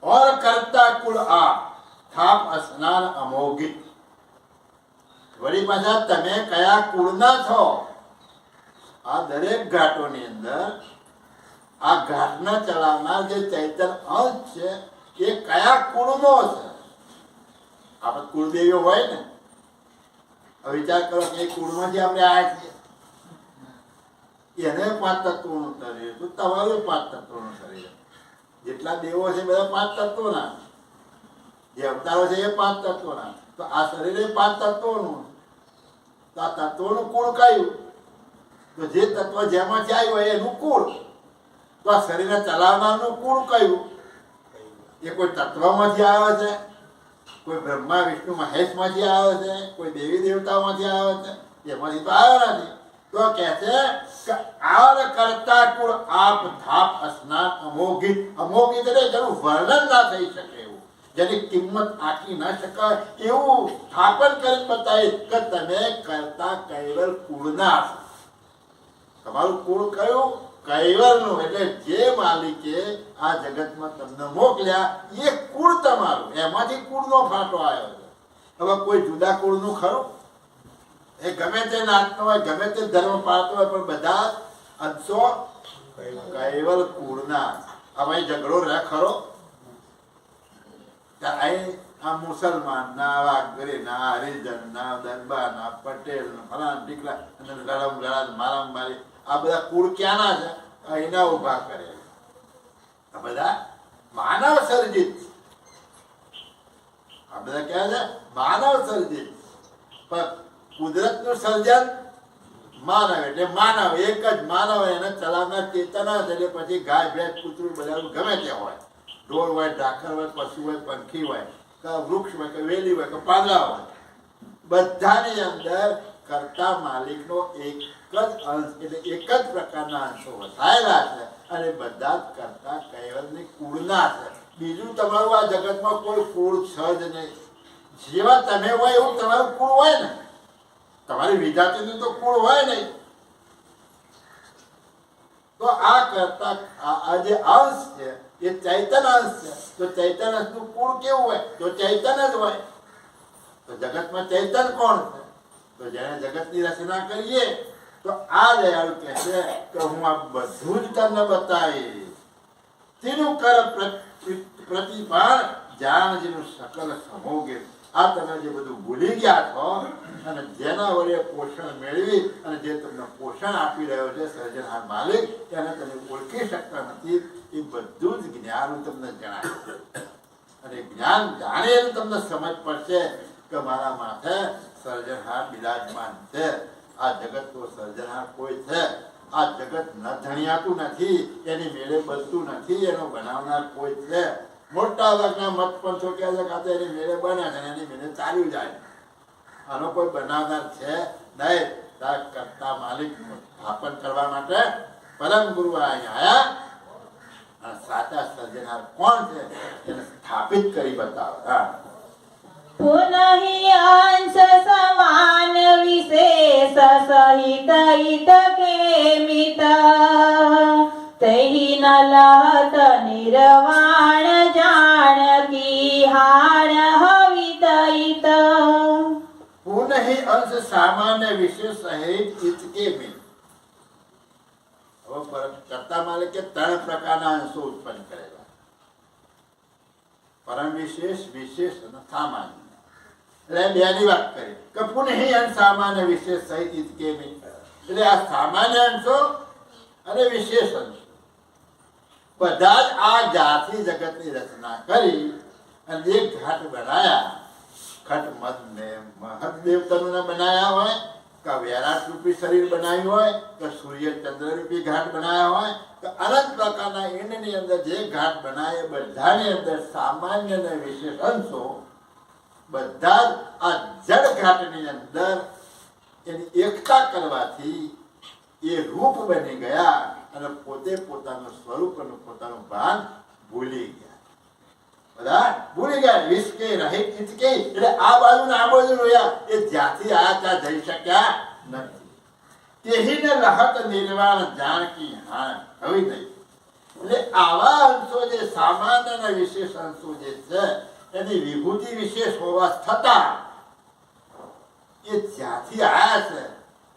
ઓર કરતા કુલ આ થાપ સ્નાન અમોઘિત. વળી પાછા તમે કયા કુળના છો? આ દરેક ઘાટોની અંદર આ ઘાટના ચલાવનાર જે ચૈતન્ય અંશ છે એ કયા કુળનો છે? આપણે કુળદેવીઓ હોય ને, હવે વિચાર કરો કે એ કુળમાંથી આપણે આવ્યા છીએ, એને 5 તત્વોનું શરીર, તો તમારું 5 તત્વોનું શરીર. જેટલા દેવો છે બધા 5 તત્વોના, જે અવતારો છે એ 5 તત્વોના, તો આ શરીર એ 5 તત્વોનું. તો આ તત્વોનું કુળ કયું? તો જે તત્વ જેમાંથી આવ્યું હોય એનું કુળ. તો આ શરીરને ચલાવનારનું કુળ કયું? એ કોઈ તત્વમાંથી આવે છે, કોઈ બ્રહ્મા વિષ્ણુ મહેશમાંથી આવે છે, કોઈ દેવી દેવતાઓમાંથી આવે છે, એમાંથી તો આવ્યો નથી. તો કહે છે કે આર કરતા કુળ આપ થાપ સ્નાન અમોઘિત. અમોઘિત એટલે જેનું વર્ણન ના થઈ શકે એવું, જેની કિંમત આંકી ના શકાય એવું સ્થાપન કરીને બતાવી કે તમે કરતા કૈવલ કુળના છો. તમારું કુળ કયું? કૈવલનું. એટલે જે માલિકે આ જગતમાં તમને મોકલ્યા એ કુળ તમારું, એમાંથી કુળનો ફાટો આવ્યો છે. હવે કોઈ જુદા કુળનું ખરું? એ ગમે તે નાતનો હોય, ગમે તે ધર્મ પાળતો હોય, પણ બધા અંશો કૈવલ કુળના. હવે ઝઘડો રહે ખરો? અહીં આ મુસલમાનના, વાઘરીના, હરિજનના, દરબારના, પટેલના, ફલાણા ઢીકલા અને લડમ લડાદ મારામ મારી, આ બધા કુળ ક્યાંના છે? અહીંના ઉભા કરે. આ બધા માનવ સર્જિત. આ બધા ક્યાં છે? માનવ સર્જિત. પણ કુદરતનું સર્જન માનવ, એટલે માનવ એક જ માનવ, એને ચલાવનાર ચેતના છે. એટલે પછી ગાય ભેંસ કૂતરું બધા ગમે તે હોય, ઢોર હોય, ઢાકર હોય, પશુ હોય, પંખી હોય, કે વૃક્ષ હોય, કે વેલી હોય, કે પાંદડા હોય, બધાની અંદર કરતા માલિકનો એક જ અંશ, એટલે એક જ પ્રકારના અંશો વસાયેલા છે અને બધા જ કરતા કૈવલની કુળના છે. બીજું તમારું આ જગતમાં કોઈ કુળ છે જ નહીં. જેવા તમે હોય એવું તમારું કુળ હોય ને, તમારી વિજાતિનું તો કુળ હોય નહીં. તો આ કરતા આ જે અંશ છે એ ચૈતન અંશ છે. તો ચૈતન અંશનું કુળ કેવું હોય? તો ચૈતન જ હોય. તો જગતમાં ચૈતન કોણ છે? તો જેને જગતની રચના કરીએ તો આ દયાળુ કહે છે કે હું આ બધું જ તમને બતાવીશ. તેનું કર પ્રતિપાળ જાણ જેનું સકલ સમોગે. આ તમે જે બધું ભૂલી ગયા છો અને જેના વડે પોષણ મેળવી અને જે તમને પોષણ આપી રહ્યો છે સર્જનહાર માલિક, તેને તમે ઓળખી શકતા નથી. એ બધું જ જ્ઞાન હું તમને જણાવીશ. અને જ્ઞાન જાણીને તમને સમજ પડશે કે મારા માથે સર્જનહાર બિરાજમાન છે. આ જગતનો સર્જનહાર કોઈ છે. આ જગત ન ધણિયાતું નથી, એની મેળે બનતું નથી, એનો બનાવનાર કોઈ છે. મોટા ભાગના મત પંથો કહે છે કે એની મેળે બને છે, એની મેળે ચાલ્યું જાય. આનો કોઈ બનાવનાર છે નહીં. કરતા માલિક સ્થાપન કરવા માટે પરમ ગુરુ અહીંયા આવ્યા અને સાચા સર્જનહાર કોણ છે એને સ્થાપિત કરી બતાવે. પુનઃ અંશ સમાન વિશેષ સહિત હિત કેમિત, તૈ ન લહત નિર્વાણ જાણકી હાણ હવિતહિત. પુનઃ અંશ સામાન્ય વિશેષ સહિત હિત કેમિત. હવે કરતા માલિકે 3 પ્રકારના અંશો ઉત્પન્ન કરેલા. પરમ વિશેષ, વિશેષ અને સામાન્ય. એટલે બેની વાત કરી કે પુનઃ અને સામાન્ય વિશેષ સહિત ઇત્કેમી. એટલે આ સામાન્ય અંશો અને વિશેષ અંશો બધા જ આ જાતિ જગતની રચના કરી અને એક ઘાટ બનાયા. ઘટ મહદ દેવતાનું બનાયા હોય કે વિરાટ રૂપી શરીર બનાવ્યું હોય કે સૂર્ય ચંદ્ર રૂપી ઘાટ બનાવ્યા હોય કે અનંત પ્રકારના ઈંડની અંદર જે ઘાટ બનાવે બધાની અંદર સામાન્ય અને વિશેષ અંશો બધા જ આ જળ ઘાટની અંદર એની એકતા કરવાથી એ રૂપ બની ગયા અને પોતે પોતાનું સ્વરૂપ અને પોતાનું ભાન ભૂલી ગયા. બધા ભૂલી ગયા. વિશ્કે રહે ઇતકે. એટલે આ બાજુ ને આ બાજુ રોયા એ જ્યાંથી આયા ત્યાં જઈ શક્યા નથી. તેહીને લહત નિર્વાણ જાણકી હાણ હવે નહીં. એટલે આવા અંશો જે સામાન્ય અને વિશેષ અંશો જે છે એની વિભૂતિ વિશેષ હોવા છતાં એ જ્યાંથી આયા છે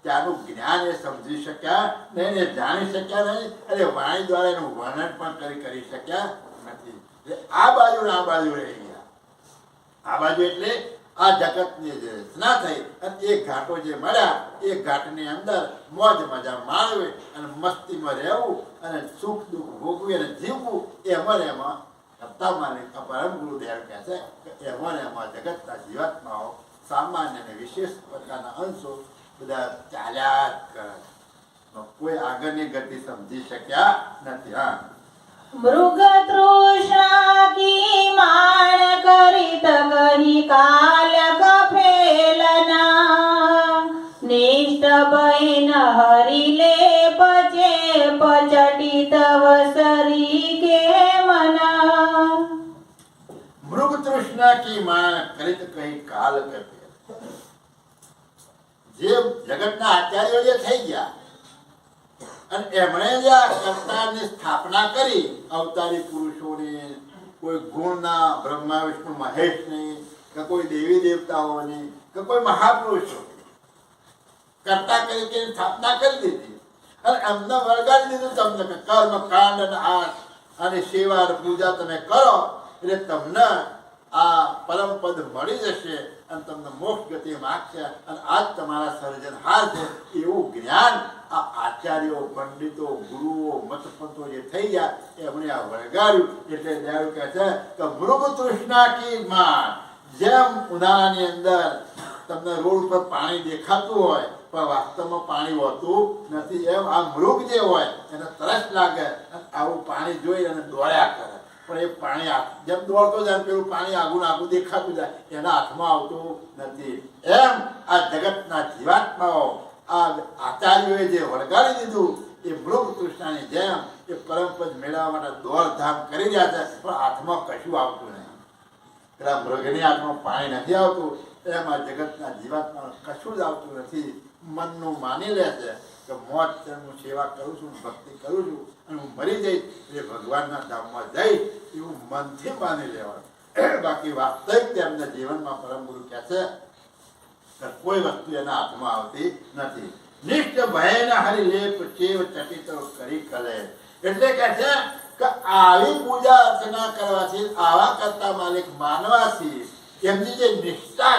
ત્યાંનું જ્ઞાન એ સમજી શક્યા નહીં, એ જાણી શક્યા નહીં અને વાણી દ્વારા એનું વર્ણન પણ કરી શક્યા નથી. એટલે આ બાજુ ને આ બાજુ રહી ગયા. આ બાજુ એટલે આ જગતની જે રચના થઈ અને એ ઘાટો જે મળ્યા એ ઘાટની અંદર મોજ મજા માણવી અને મસ્તીમાં રહેવું અને સુખ દુઃખ ભોગવી અને જીવવું એમાં પરમ ગુરુદેવ કહે છે કે એમાં જગતના જીવાત્માઓ સામાન્ય અને વિશેષ પ્રકારના અંશો બધા ચાલ્યા જ કરે. કોઈ આગળની ગતિ સમજી શક્યા નથી. હા, મૃગ તૃષ્ણા કી માણ કરીત કહી કાલ કફેલના નિષ્ઠ બૈન હરી લે પચે પચટિત વસરી કે મના. મૃગ તૃષ્ણા કી માણ કરીત કહી કાલ કફેલ. જે જગતના આચાર્યો જે થઈ ગયા અને એમણે જે આ કર્તાની સ્થાપના કરી અવતારી પુરુષોની, કોઈ ગુણના બ્રહ્મા વિષ્ણુ મહેશની કે કોઈ દેવી દેવતાઓની કે કોઈ મહાપુરુષો કર્તા તરીકે સ્થાપના કરી દીધી અને એમને વળગાડી દીધું તમને કે કર્મ કાંડ અને આર્થ અને સેવા અને પૂજા તમે કરો એટલે તમને આ પરમ પદ મળી જશે અને તમને મોક્ષ ગતિ માગશે અને આજ તમારા સર્જનહાર છે એવું જ્ઞાન આ આચાર્યો, પંડિતો, ગુરુઓ, મતપંતો જે થઈ ગયા એમણે આ વળગાડ્યું. એટલે દયાળુ કહે છે કે મૃગ તૃષ્ણા કી માણ. જેમ ઉનાળાની અંદર તમને રોડ પર પાણી દેખાતું હોય પણ વાસ્તવમાં પાણી હોતું નથી, એમ આ મૃગ જે હોય એને તરસ લાગે અને આવું પાણી જોઈ અને દોડ્યા કરે પણ એ પાણી જેમ દોડતો જાય પેલું પાણી આગું આગું દેખાતું જાય એના હાથમાં આવતું નથી. એમ આ જગતના જીવાત્માઓ આ આચાર્યોએ જે વળગાડી દીધું એ મૃગ તૃષ્ણાની જેમ એ પરમપદ મેળવવા માટે દોડધામ કરી રહ્યા છે પણ હાથમાં કશું આવતું નહીં. પેલા મૃગની હાથમાં પાણી નથી આવતું એમ આ જગતના જીવાત્મા કશું જ આવતું નથી. મનનું માની લે છે કે મોત હું સેવા કરું છું, ભક્તિ કરું છું અને હું મરી જઈશ એટલે ભગવાનના ધામમાં જઈશ એવું મનથી માની લેવાનું. બાકી વાસ્તવિક તેમના જીવનમાં પરમ ગુરુ કહે છે કે કોઈ વસ્તુ એના હાથમાં આવતી નથી. નિષ્ઠ ભયના હરિ લેપ ચેવ ચટિતો કરી કલે. એટલે કહે છે કે આવી પૂજા અર્ચના કરવાથી, આવા કરતા માલિક માનવાથી એમની જે નિષ્ઠા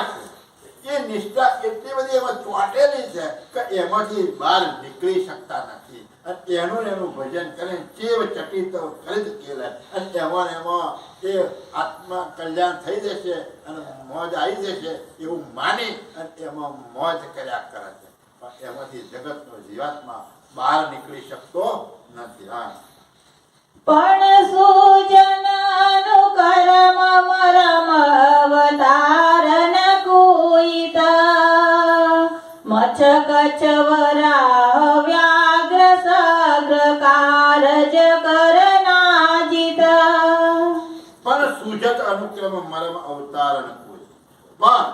છે એ નિષ્ઠા એટલી બધી એમાં ચોંટેલી છે કે એમાંથી બહાર નીકળી શકતા નથી. અને એનું ભજન કરીને ચેવ ચટિતો કરી કેલે અને એમાં એ આત્મા કલ્યાણ થઈ જશે અને મોજ આવી જશે એવું માની અને એમાં મોજ કર્યા કરે છે પણ એમાંથી જગતનો જીવાત્મા બહાર નીકળી શકતો નથી. હા, પણ સુજન અનુકરમ મરમ અવતારન કુઈત મચ્છ કચ્છવરા વ્યાઘ્ર સગ્ર કારજ કરનાજિત. પણ સુજત અનુક્રમ મરમ અવતાર અનુકૂળ. પણ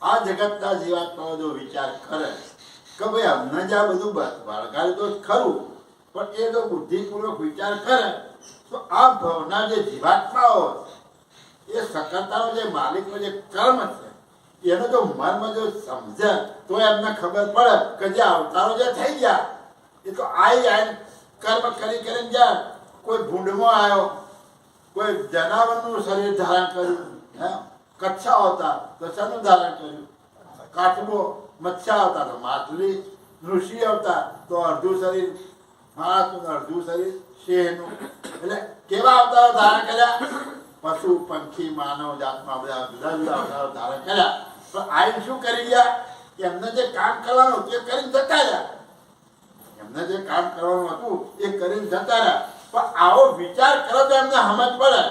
આ જગતના જીવાત્માઓ જો વિચાર કરે કે ભાઈ અમને જ આ બધું વળગાડી તો ખરું પણ એ તો બુદ્ધિપૂર્વક વિચાર કરે તો આ ભવના જે જીવાત્માઓ એ સકર્તાનો જે માલિકનો જે કર્મ છે એનો જો મર્મ જો સમજે તો એમને ખબર પડે કે જે અવતારો જે થઈ ગયા એ તો આઈ કર્મ કરી કરીને જ્યાં કોઈ ભૂંડમાં આવ્યો કોઈ જનાવરનું શરીર ધારણ કર્યું, હે કચ્છા હતા તો શાનું ધારણ કર્યું? કાચબો. મત્સ્ય આવતા તો માછલી. ઋષિ આવતા તો અડધું શરીર માણસનું, અડધું શરીર સિંહનું. એટલે કેવા અવતારો ધારણ કર્યા? પશુ પંખી માનવ જાતમાં બધા જુદા જુદા અવતારો ધારણ કર્યા. પણ આઈને શું કરી ગયા કે એમને જે કામ કરવાનું તે કરીને જતા રહ્યા. એમને જે કામ કરવાનું હતું એ કરીને જતા રહ્યા. પણ આવો વિચાર કરો તો એમને સમજ પડે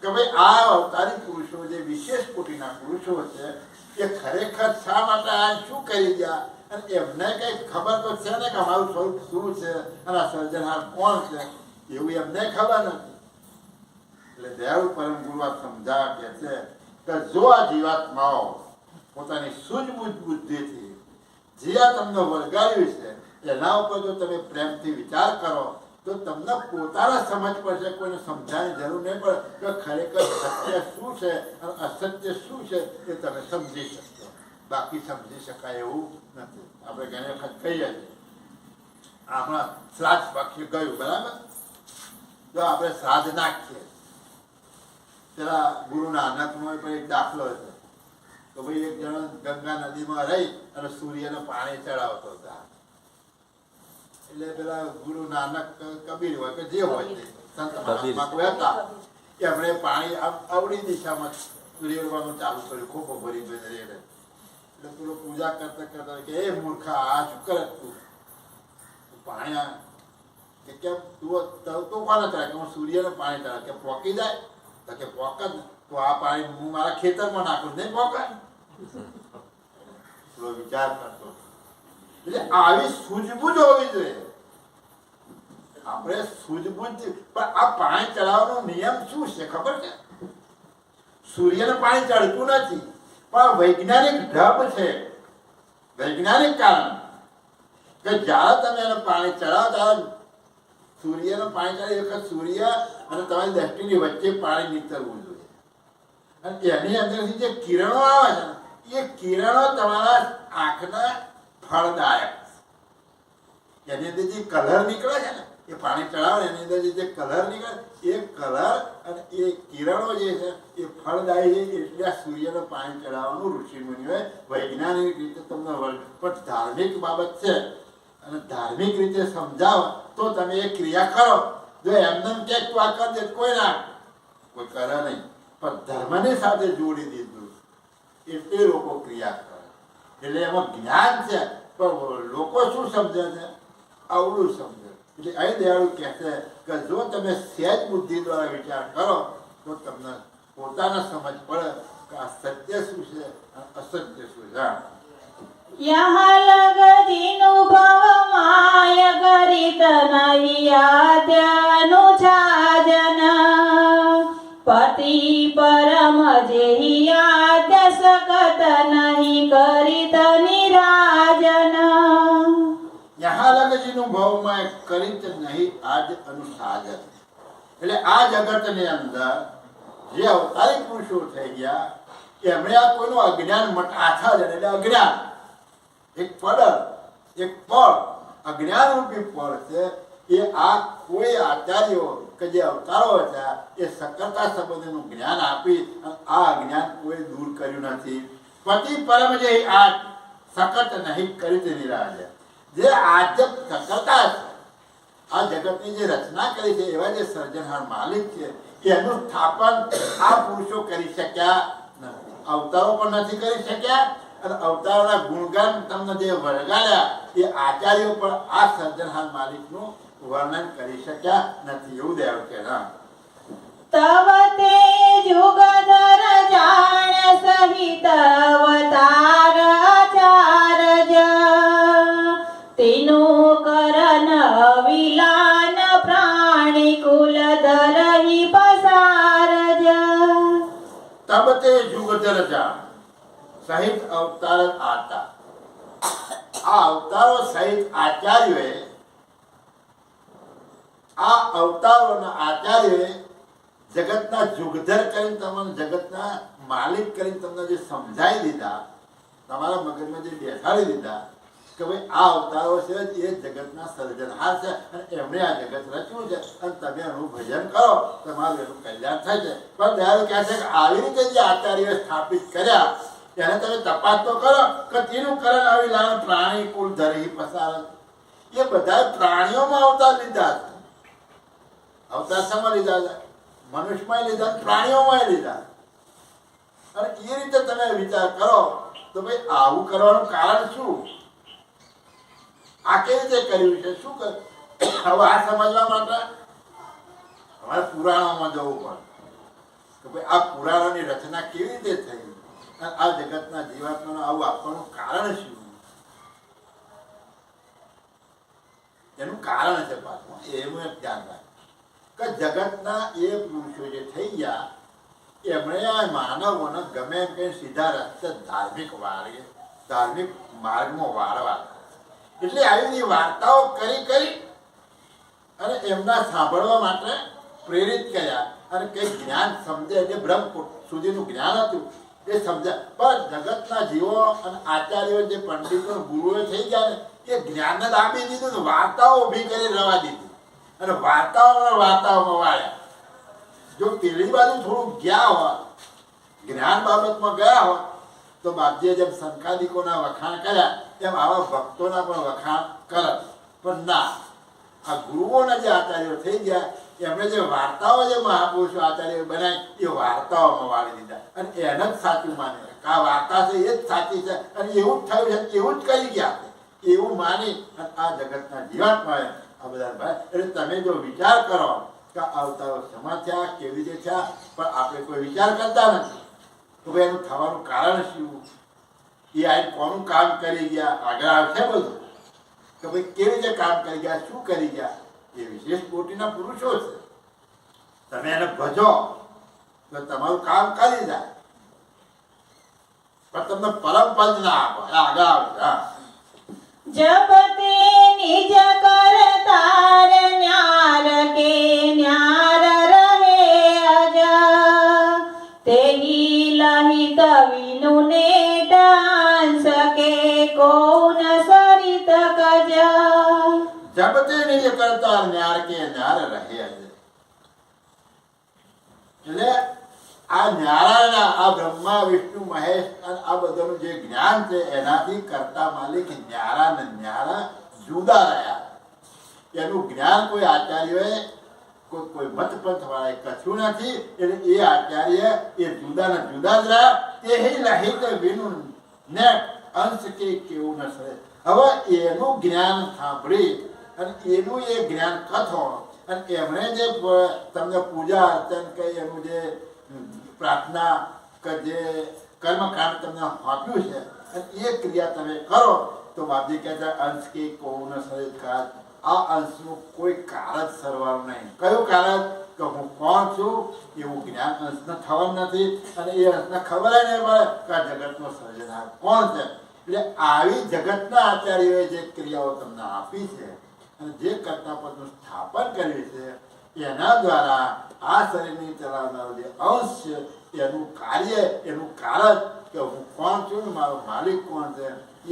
કે ભાઈ આ અવતારી પુરુષો જે વિશેષ કોટીના પુરુષો છે એ ખરેખર શા માટે આ શું કરી ગયા, અને એમને કઈ ખબર તો છે ને કે અમારું સ્વરૂપ શું છે અને આ સર્જનહાર કોણ છે, એવું એમને ખબર નથી. એટલે દયાળુ પરમ ગુરુ આ સમજાવ કે છે કે જો આ જીવાત્માઓ પોતાની સૂઝબૂઝ બુદ્ધિથી જે આ તમને વળગાડ્યું છે એના ઉપર જો તમે પ્રેમથી વિચાર કરો તો તમને પોતાને સમજ પડશે, કોઈને સમજાવવાની જરૂર નહીં પડે કે ખરેખર સત્ય શું છે અને અસત્ય શું છે એ તમે સમજી શકશો. બાકી સમજી શકાય એવું નથી. આપણે ઘણી વખત કહીએ છીએ આપણા શ્રાદ્ધ પક્ષી ગયું બરાબર, તો આપણે શ્રાદ્ધ નાખીએ. પેલા ગુરુ નાનકનો પણ એક દાખલો છે તો ભાઈ એક જણો ગંગા નદીમાં રહી અને સૂર્યને પાણી ચડાવતો હતા. એટલે પેલા ગુરુ નાનક કબીર હોય કે જે હોય તે સંત મહાત્મા કોઈ હતા એમણે પાણી અવળી દિશામાં રેડવાનું ચાલુ કર્યું, ખોખો ભરી રેડે. એટલે પેલો પૂજા કરતા કરતા કે એ મૂર્ખા આ શું કરે તું પાણી કે કેમ તું તો કોને ચડાય કે હું સૂર્યને પાણી ચડાય કે પોકી જાય તો કે પોક જ, તો આ પાણી હું મારા ખેતરમાં નાખું નહીં પોકાય. પેલો વિચાર કરતો. એટલે આવી સૂઝબૂઝ હોવી જોઈએ. આપણે સૂઝબૂઝ પણ આ પાણી ચડાવવાનો નિયમ શું છે ખબર છે? સૂર્યને પાણી ચડતું નથી પણ વૈજ્ઞાનિક ઢબ છે, વૈજ્ઞાનિક કારણ કે જ્યારે તમે એને પાણી ચડાવતા સૂર્યને પાણી ચડાવી વખત સૂર્ય અને તમારી દ્રષ્ટિની વચ્ચે પાણી નીતરવું જોઈએ. અને એની અંદરથી જે કિરણો આવે છે એ કિરણો તમારા આંખના ફળદાયક. એની અંદર જે કલર નીકળે છે ને એ પાણી ચડાવે એની અંદર જે કલર નીકળે એ કલર અને એ કિરણો જે છે એ ફળદાયી છે. એટલે આ સૂર્યને પાણી ચડાવવાનું ઋષિ મુનિઓએ વૈજ્ઞાનિક રીતે તમને પણ ધાર્મિક બાબત છે અને ધાર્મિક રીતે સમજાવો તો તમે એ ક્રિયા કરો. જો એમને કે તું આ કર દે કોઈ ના કોઈ કરે નહીં, પણ ધર્મની સાથે જોડી દીધું એટલે લોકો ક્રિયા કરે. એટલે એમાં જ્ઞાન છે પણ લોકો શું સમજે છે? અવળું સમજે. એટલે અહીં દયાળુ કહે છે કે જો તમે સહેજ બુદ્ધિ દ્વારા વિચાર કરો તો તમને પોતાને સમજ પડે કે આ સત્ય શું છે અને અસત્ય શું છે. यहाँ लग जिनुभव माय गरित नहीं आद्यानुछाजन पति परम जेहि आद्य सकत नहीं गरित निराजन. यहाँ लग जिनुभव में करित नहीं आज अनुसाजन. એટલે આ જગતની અંદર જે અવતારી પુરુષો થઈ ગયા એમણે આ કોઈનું અજ્ઞાન આછાદન એટલે અજ્ઞાન એક પડ એક પળ અજ્ઞાન રૂપી પળ છે એ આ કોઈ આચાર્યો કે જે અવતારો હતા એ સકળતા સંબંધનું જ્ઞાન આપી અને આ અજ્ઞાન કોઈ દૂર કર્યું નથી. પતિ પરમ જે આ સકત નહીં કરી તે નિરાજે. જે આજે સકળતા છે આ જગતની જે રચના કરી છે એવા જે સર્જનહાર માલિક છે એનું સ્થાપન આ પુરુષો કરી શક્યા નથી, અવતારો પણ નથી કરી શક્યા. અને અવતારોના ગુણગાન તમને જે વળગાડ્યા એ આચાર્યો પણ આ સર્જનહાર માલિકનું વર્ણન કરી શક્યા નથી. એવું દેવ કે તવ તે જુગધર જાણ સહિત અવતાર આચારજ તેનું કરન વિલાન પ્રાણી કુલ ધરહી પસારજ. તબ તે જુગધર જાણ સહિત અવતાર આતા. આ અવતારો સહિત આચાર્યોએ આ અવતારોના આચાર્યોએ જગતના જુગધર કરીને તમને જગતના માલિક કરીને તમને જે સમજાવી દીધા, તમારા મગજમાં જે બેસાડી દીધા કે ભાઈ આ અવતારો છે એ જગતના સર્જનહાર છે અને એમણે આ જગત રચ્યું છે અને તમે એનું ભજન કરો તમારું એનું કલ્યાણ થાય છે. પણ દયાળુ કહે છે કે આવી રીતે જે આચાર્યોએ સ્થાપિત કર્યા એને તમે તપાસ તો કરો કે તેનું કરણ આવી લાવે પ્રાણી કુલ ધરી પસાર. એ બધા પ્રાણીઓમાં અવતાર લીધા છે. અવતાર શામાં લીધા છે? મનુષ્યમાં લીધા, પ્રાણીઓમાં લીધા. અને એ રીતે તમે વિચાર કરો તો ભાઈ આવું કરવાનું કારણ શું? આ કેવી રીતે કર્યું છે? શું કર? હવે આ સમજવા માટે અમારે પુરાણોમાં જવું પડે કે ભાઈ આ પુરાણોની રચના કેવી રીતે થઈ અને આ જગતના જીવાત્માનું આવું આપવાનું કારણ શું? એનું કારણ છે પાછું એવું એક ધ્યાન રાખે કે જગતના એ પુરુષો જે થઈ ગયા એમણે આ માનવોને ગમે એમ કઈ સીધા રસ્તે ધાર્મિક માર્ગમાં વાળવા, એટલે આવી બધી વાર્તાઓ કરી અને એમના સાંભળવા માટે પ્રેરિત કર્યા અને કંઈક જ્ઞાન સમજે એટલે બ્રહ્મ સુધીનું જ્ઞાન હતું એ સમજ્યા. પણ જગતના જીવો અને આચાર્યો જે પંડિતો ગુરુઓ થઈ ગયા ને એ જ્ઞાનને દાબી દીધું ને વાર્તાઓ ઊભી કરી રવા દીધી અને વાર્તાઓમાં વાળ્યા. જો પેલી બાજુ થોડું ગયા હોત, જ્ઞાન બાબતમાં ગયા હોત તો બાપજીએ જેમ સંકાદિકોના વખાણ કર્યા એમ આવા ભક્તોના પણ વખાણ કરત. પણ ના, આ ગુરુઓના જે આચાર્યો થઈ ગયા એમણે જે વાર્તાઓ જે મહાપુરુષો આચાર્યો બનાવી એ વાર્તાઓમાં વાળી દીધા અને એને જ સાચું માને કે આ વાર્તા છે એ જ સાચી છે અને એવું જ થયું છે એવું જ કરી ગયા એવું માની અને આ જગતના જીવાત્માએ આ બધા ભાઈ. એટલે તમે જો વિચાર કરો કે અવતારો સમા થયા, કેવી રીતે થયા, પણ આપણે કોઈ વિચાર કરતા નથી તો ભાઈ એનું થવાનું કારણ શું? એ આ કોનું કામ કરી ગયા આગળ આવશે બધું કે ભાઈ કેવી રીતે કામ કરી ગયા, શું કરી ગયા. એ વિશેષ કોટીના પુરુષો છે. તમે એને ભજો તો તમારું કામ કરી જાય પણ તમને પરમ પદ ના આપો આગળ આવશે. જપતે નિજ કરતાર ન્યાર કે ન્યાર રહે અજ તેહી લહિત વિનુ ને ડાંસ કે કૌન સરિત કજ. જપતે નિજ કરતાર ન્યાર કે ન્યાર રહે અજ. એટલે આ નારાયણ, આ બ્રહ્મા વિષ્ણુ મહેશ અને આ બધાનું જે જ્ઞાન છે એનાથી કરતા માલિક ન્યારા ને ન્યારા જુદા રહ્યા. એનું જ્ઞાન કોઈ આચાર્યોએ કોઈ મતપંથ વાળાએ કચ્યું નથી. એટલે એ આચાર્ય એ જુદા ને જુદા જ રહ્યા. તે લહિત વિનુ ને અંશ કે કેવું ન સરે. હવે એનું જ્ઞાન સાંભળી અને એનું એ જ્ઞાન કથો અને એમણે જે તમને પૂજા અર્ચન કરી એનું જે પ્રાર્થના કે જે કર્મકાંડ તમને આપ્યું છે અને એ ક્રિયા તમે કરો તો બાપજી કહે છે અંશ કે કોણ શરીર કાળ. આ અંશનું કોઈ કારણ જ સરવાનું નહીં. કયું કારણ? કે હું કોણ છું એવું જ્ઞાન અંશને થવાનું નથી અને એ અંશને ખબર નહીં પડે કે આ જગતનો સર્જનહાર કોણ છે. એટલે આવી જગતના આચાર્યોએ જે ક્રિયાઓ તમને આપી છે અને જે કરતા પદનું સ્થાપન કર્યું છે એના દ્વારા આ શરીરની ચલાવનારો જે અંશ છે એનું કાર્ય, એનું કારણ કે હું કોણ છું ને મારો માલિક કોણ છે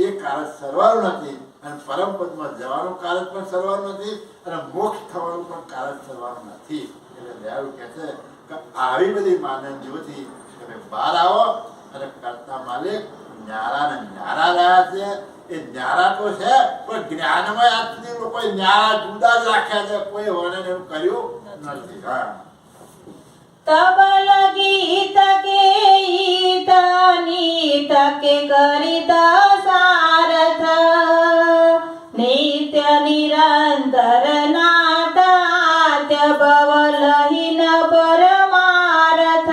એ કારણ સરવાનું નથી અને પરમ પદમાં જવાનું કારણ પણ સરવાનું નથી અને મોક્ષ થવાનું પણ કારણ સરવાનું નથી. એટલે દયાળુ કહે છે કે આવી બધી માનવીઓથી તમે બહાર આવો અને કરતા માલિક ન્યારા ને ન્યારા રહ્યા છે. એ ન્યારા તો છે પણ જ્ઞાનમાં આજ સુધી લોકો ન્યારા જુદા જ રાખ્યા છે, કોઈ વર્ણન એવું કર્યું નથી. તબલ ગીત કે ઈત નીત કે કરીત સારથ નિત્ય નિરંતર નાતાત્ય ભવલહીન પરમારથ.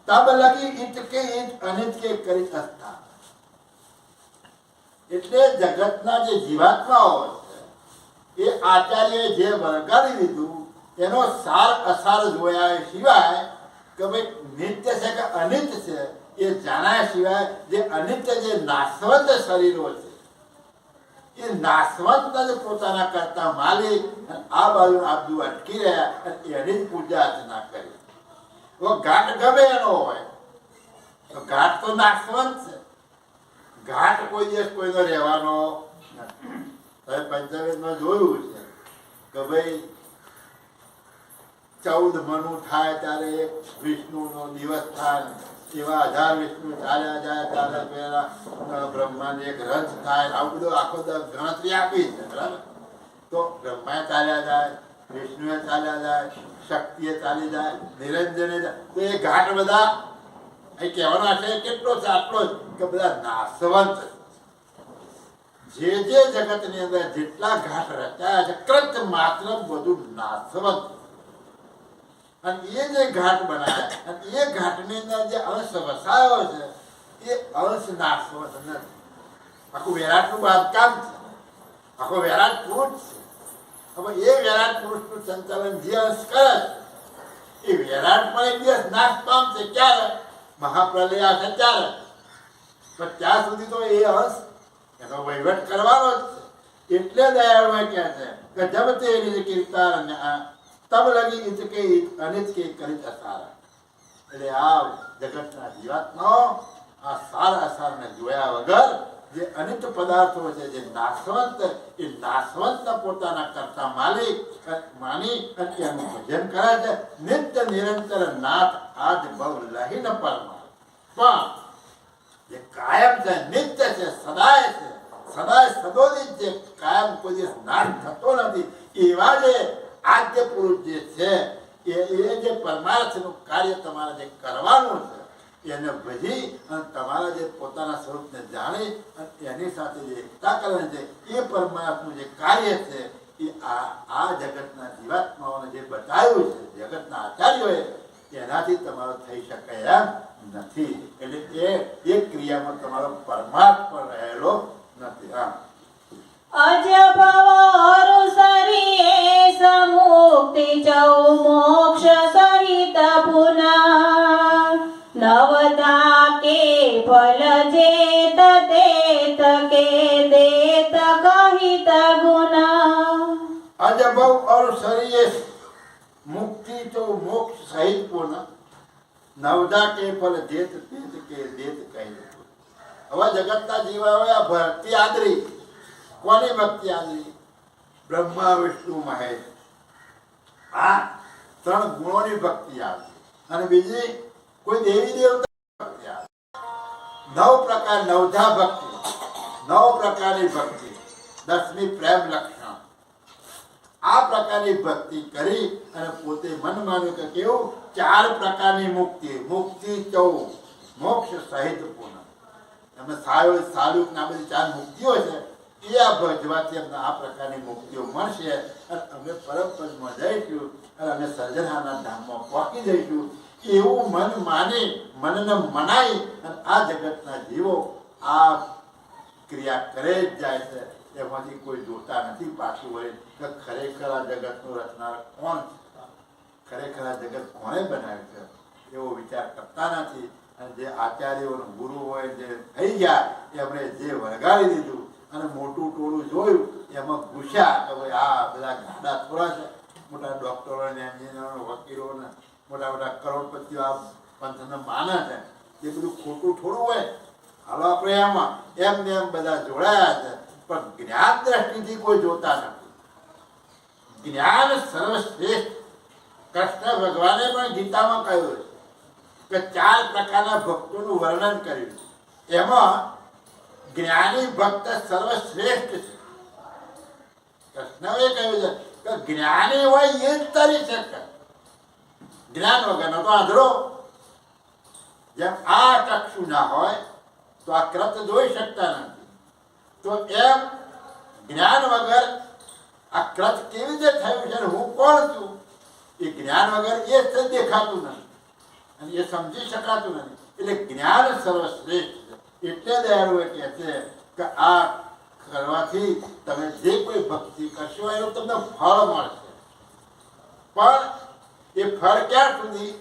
તબ લગી ઈટ કે ઈટ અનિત કે કરી અસ્તા. એટલે જગતના જે જીવાત્માઓ છે એ આચાર્યએ જે વળગાડી દીધું એનો સાર અસાર જોયા સિવાય કે ભાઈ નિત્ય છે કે અનિત્ય છે એ જાણ્યા સિવાય જે અનિત્ય જે નાશવંત શરીરો છે એ નાશવંત જ પોતાના કરતા માલિક આ બાજુ આપજુ અટકી રહ્યા અને એની જ પૂજા અર્ચના કરી. ઘાટ ગમે એનો હોય તો ઘાટ તો નાશવંત છે. ઘાટ કોઈ દિવસ કોઈનો રહેવાનો નથી. હવે પંચવેદમાં જોયું છે કે ભાઈ 14 મનુ થાય ત્યારે એક વિષ્ણુનો દિવસ થાય, એવા 1000 વિષ્ણુ ચાલ્યા જાય ત્યારે પેલા બ્રહ્માની એક રથ થાય. આવું બધું આખો ગણતરી આપી છે, બરાબર. તો બ્રહ્મા ચાલ્યા જાય, વિષ્ણુએ ચાલ્યા જાય, શક્તિએ ચાલી જાય, નિરંજને જાય. તો એ ઘાટ બધા અહીં કહેવાનો આશય કેટલો છે? આટલો જ કે બધા નાશવંત, જે જગતની અંદર જેટલા ઘાટ રચાયા છે કૃત માત્ર બધું નાશવંત. અને એ જે ઘાટ બનાવ્યા અને એ ઘાટની અંદર જે અંશ વસાયો છે એ અંશ નાશવંત નથી. આખું વિરાટનું બાંધકામ છે, આખો વિરાટ પુરુષ છે. હવે એ વિરાટ પુરુષનું સંચાલન જે અંશ કરે છે એ વિરાટ પણ એક દિવસ નાશ પામશે. ક્યારે? મહાપ્રલય આવશે ત્યારે. પણ ત્યાં સુધી તો એ અંશ એનો વહીવટ કરવાનો જ છે. એટલે દયાળમાં કહે છે કે જબ તેરી કીર્તન તબ લગી ઇચકે અનિત કે કરી અસારા. એટલે આ જગતના જીવાત્માઓ આ સાર અસારને જોયા વગર જે અનિત પદાર્થો છે, જે નાશવંત, એ નાશવંત પોતાના કરતા માલિક માની અને એનું ભજન કરે છે. નિત્ય નિરંતર નાથ આજ બહુ લહીન પરમાર. પણ જે કાયમ છે, નિત્ય છે, સદાય છે, સદાય સદોદિત છે, કાયમ કોઈ દિવસ નાશ થતો નથી. એવા જે આદ્ય પુરુષ જે છે એ જે પરમાર્થનું કાર્ય તમારે જે કરવાનું છે એને ભજી અને તમારા જે પોતાના સ્વરૂપને જાણી અને એની સાથે જે એકતા કરવાની છે એ પરમાર્થનું જે કાર્ય છે એ આ જગતના જીવાત્માઓને જે બતાવ્યું છે જગતના આચાર્યોએ, એનાથી તમારો થઈ શકે એમ નથી. એટલે એ ક્રિયામાં તમારો પરમાર્થ પણ રહેલો નથી. હા, અજભવો સરીએ સમુક્તિ ચૌ મોક્ષ સહિત પુનઃ નવધા કે ફલ જેત દેત કે દેત કહિત ગુણ. અજભવ और शरीर मुक्ति तो मोक्ष सहित पूर्ण नवदा के फल देत देत के देत કહી. હવે જગતના જીવાઓએ આ ભક્તિ આદરી. કોની ભક્તિ આદરી? બ્રહ્મા વિષ્ણુ મહેશ, આ 3 ગુણોની ભક્તિ આદરી. અને બીજી કોઈ દેવી દેવતા ભક્તિ આદરી. 9 પ્રકાર, નવધા ભક્તિ, 9 પ્રકારની ભક્તિ, 10મી પ્રેમ લક્ષણ. આ પ્રકારની ભક્તિ કરી અને પોતે મન માન્યું કે કેવું 4 પ્રકારની મુક્તિ, મુક્તિ 14 મોક્ષ સહિત પૂર્ણ. એમને સાલુક ના બધી 4 મુક્તિઓ છે એ આ ભજવાથી અમને આ પ્રકારની મુક્તિઓ મળશે અને અમે પરમપદમાં જઈશું અને અમે સર્જનાના ધામમાં પહોંચી જઈશું. એવું મન માની, મનને મનાઈ અને આ જગતના જીવો આ ક્રિયા કરે જ જાય છે. એમાંથી કોઈ જોતા નથી પાછું હોય કે ખરેખર આ જગતનું રચનાર કોણ છે, ખરેખર આ જગત કોણે બનાવ્યું છે એવો વિચાર કરતા નથી. અને જે આચાર્યો ગુરુ હોય જે થઈ ગયા એમણે જે વળગાડી દીધું અને મોટું ટોળું જોયું એમાં ઘૂસ્યા કે ભાઈ આ બધા ગાડા થોડા છે. મોટા ડોક્ટરો ને એન્જિનિયરો વકીલો ને મોટા મોટા કરોડપતિઓ આ પંથને માને છે. એ બધું ખોટું થોડું હોય. હાલો આપણે એમાં એમ ને એમ બધા જોડાયા છે પણ જ્ઞાન દ્રષ્ટિથી કોઈ જોતા નથી. જ્ઞાન સર્વશ્રેષ્ઠ. કૃષ્ણ ભગવાને પણ ગીતામાં કહ્યું છે કે 4 પ્રકારના ભક્તોનું વર્ણન કર્યું છે. એમાં જ્ઞાની ભક્ત સર્વશ્રેષ્ઠ છે. કૃષ્ણએ કહ્યું છે કે જ્ઞાની હોય એ જ તરી શકે, જ્ઞાન વગરનો તો આંધળો. જેમ આ ચક્ષુ ના હોય તો આ કૃત જોઈ શકતા નથી, તો એમ જ્ઞાન વગર આ કૃત કેવી રીતે થયું છે હું કોણ છું એ જ્ઞાન વગર એ જ દેખાતું નથી અને એ સમજી શકાતું નથી. એટલે જ્ઞાન સર્વશ્રેષ્ઠ છે. એટલે દયાળુ કહે છે કે આ કરવાથી તમે જે કોઈ ભક્તિ કરશો એનું તમને ફળ મળશે. પણ એ ફળ ક્યાં સુધી?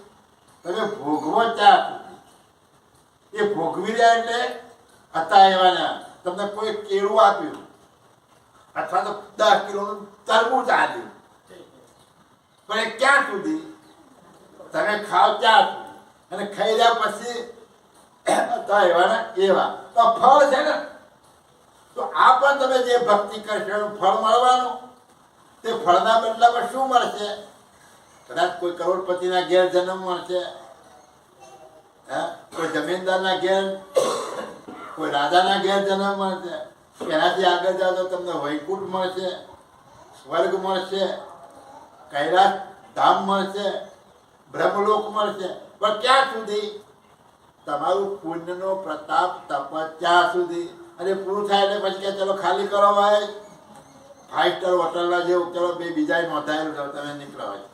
તમે ભોગવો ત્યાં સુધી. એ ભોગવી રહ્યા એટલે હતા એવાના તમને કોઈ કેળું આપ્યું અથવા તો 10 કિલોનું તરબૂચ આપ્યું, પણ એ ક્યાં સુધી? તમે ખાવ ત્યાં સુધી. અને ખાઈ રહ્યા પછી તો એવા ને એવા તો ફળ છે ને, તો આ પણ તમે જે ભક્તિ કરશો એનું ફળ મળવાનું. તે ફળના બદલામાં શું મળશે? કદાચ કોઈ કરોડપતિના ઘેર જન્મ મળશે, કોઈ જમીનદારના ઘેર, કોઈ રાજાના ઘેર જન્મ મળશે. એનાથી આગળ જાઓ તો તમને વૈકુંઠ મળશે, સ્વર્ગ મળશે, કૈલાસ ધામ મળશે, બ્રહ્મલોક મળશે. પણ ક્યાં સુધી? તમારું પુણ્યનો પ્રતાપ તપસ્યા સુધી. અને પૂરું થાય એટલે પછી કે ચલો ખાલી કરો ભાઈ, 5 સ્ટાર હોટલના જેવું ચલો બે બીજા નોંધાયેલું જાવ, તમે નીકળો ભાઈ.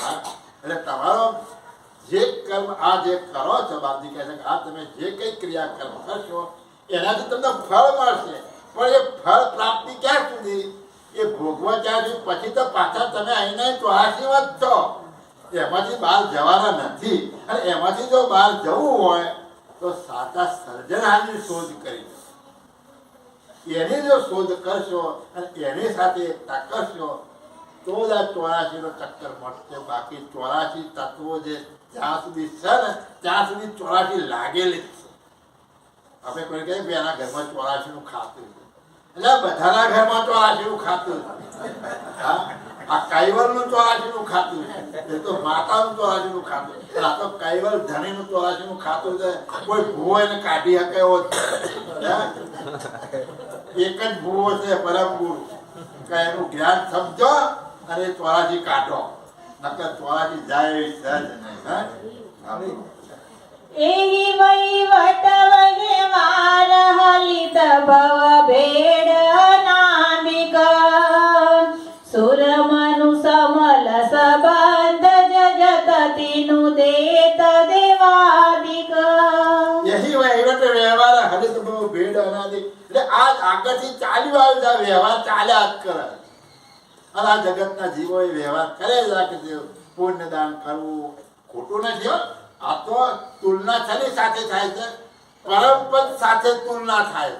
હા, એટલે તમારો જે કર્મ આ જે કરો છો, બાપજી કહે છે કે આ તમે જે કઈ ક્રિયા કર્મ કરશો એનાથી તમને ફળ મળશે. પણ એ ફળ પ્રાપ્તિ ક્યાં સુધી? એ ભોગવા ત્યાં સુધી. પછી તો પાછા તમે અહીંને 84 જ છો, એમાંથી બહાર જવાના નથી. અને એમાંથી જો બહાર જવું હોય તો સાચા સર્જનહારની શોધ કરી, એની જો શોધ કરશો અને એની સાથે એકતા કરશો તો જ આ 84 નો ચક્કર મળશે. બાકી 84 તત્વો જે જ્યાં સુધી છે ને ત્યાં સુધી 84 લાગેલી જ છે. આપણે કોઈ કહે કે એના ઘરમાં 84 નું ખાતું છે, એટલે બધાના ઘરમાં 84 નું ખાતું છે. હા, આ કૈવલ નું 84 નું ખાતું છે, એ તો માતાનું 84 નું ખાતું છે. આ તો કૈવલ ધણી નું 84 નું ખાતું છે. કોઈ ભૂવો એને કાઢી શકે એવો એક જ ભૂવો છે, પરમ ગુરુ. કે એનું જ્ઞાન સમજો અને 84 કાઢો, નકર 84 જાય એવી સહજ નહીં. હા, એહી વહીવટ વ્યવહાર હલિત ભવ ભેડ નામિક સુર મનુ સમલ સંબંધ જગત તીનું દેત દેવાદિક. यही वहीवट व्यवहार हरित बहु भेड़ अनादि. એટલે આજ આગળથી ચાલ્યું આવ્યું છે, વ્યવહાર ચાલ્યા જ કરે. અને આ જગતના જીવો એ વ્યવહાર કરે જ રાખે છે. પુણ્યદાન કરવું ખોટું નથી હો. આ તો તુલના શેની સાથે થાય છે? પરમપદ સાથે તુલના થાય.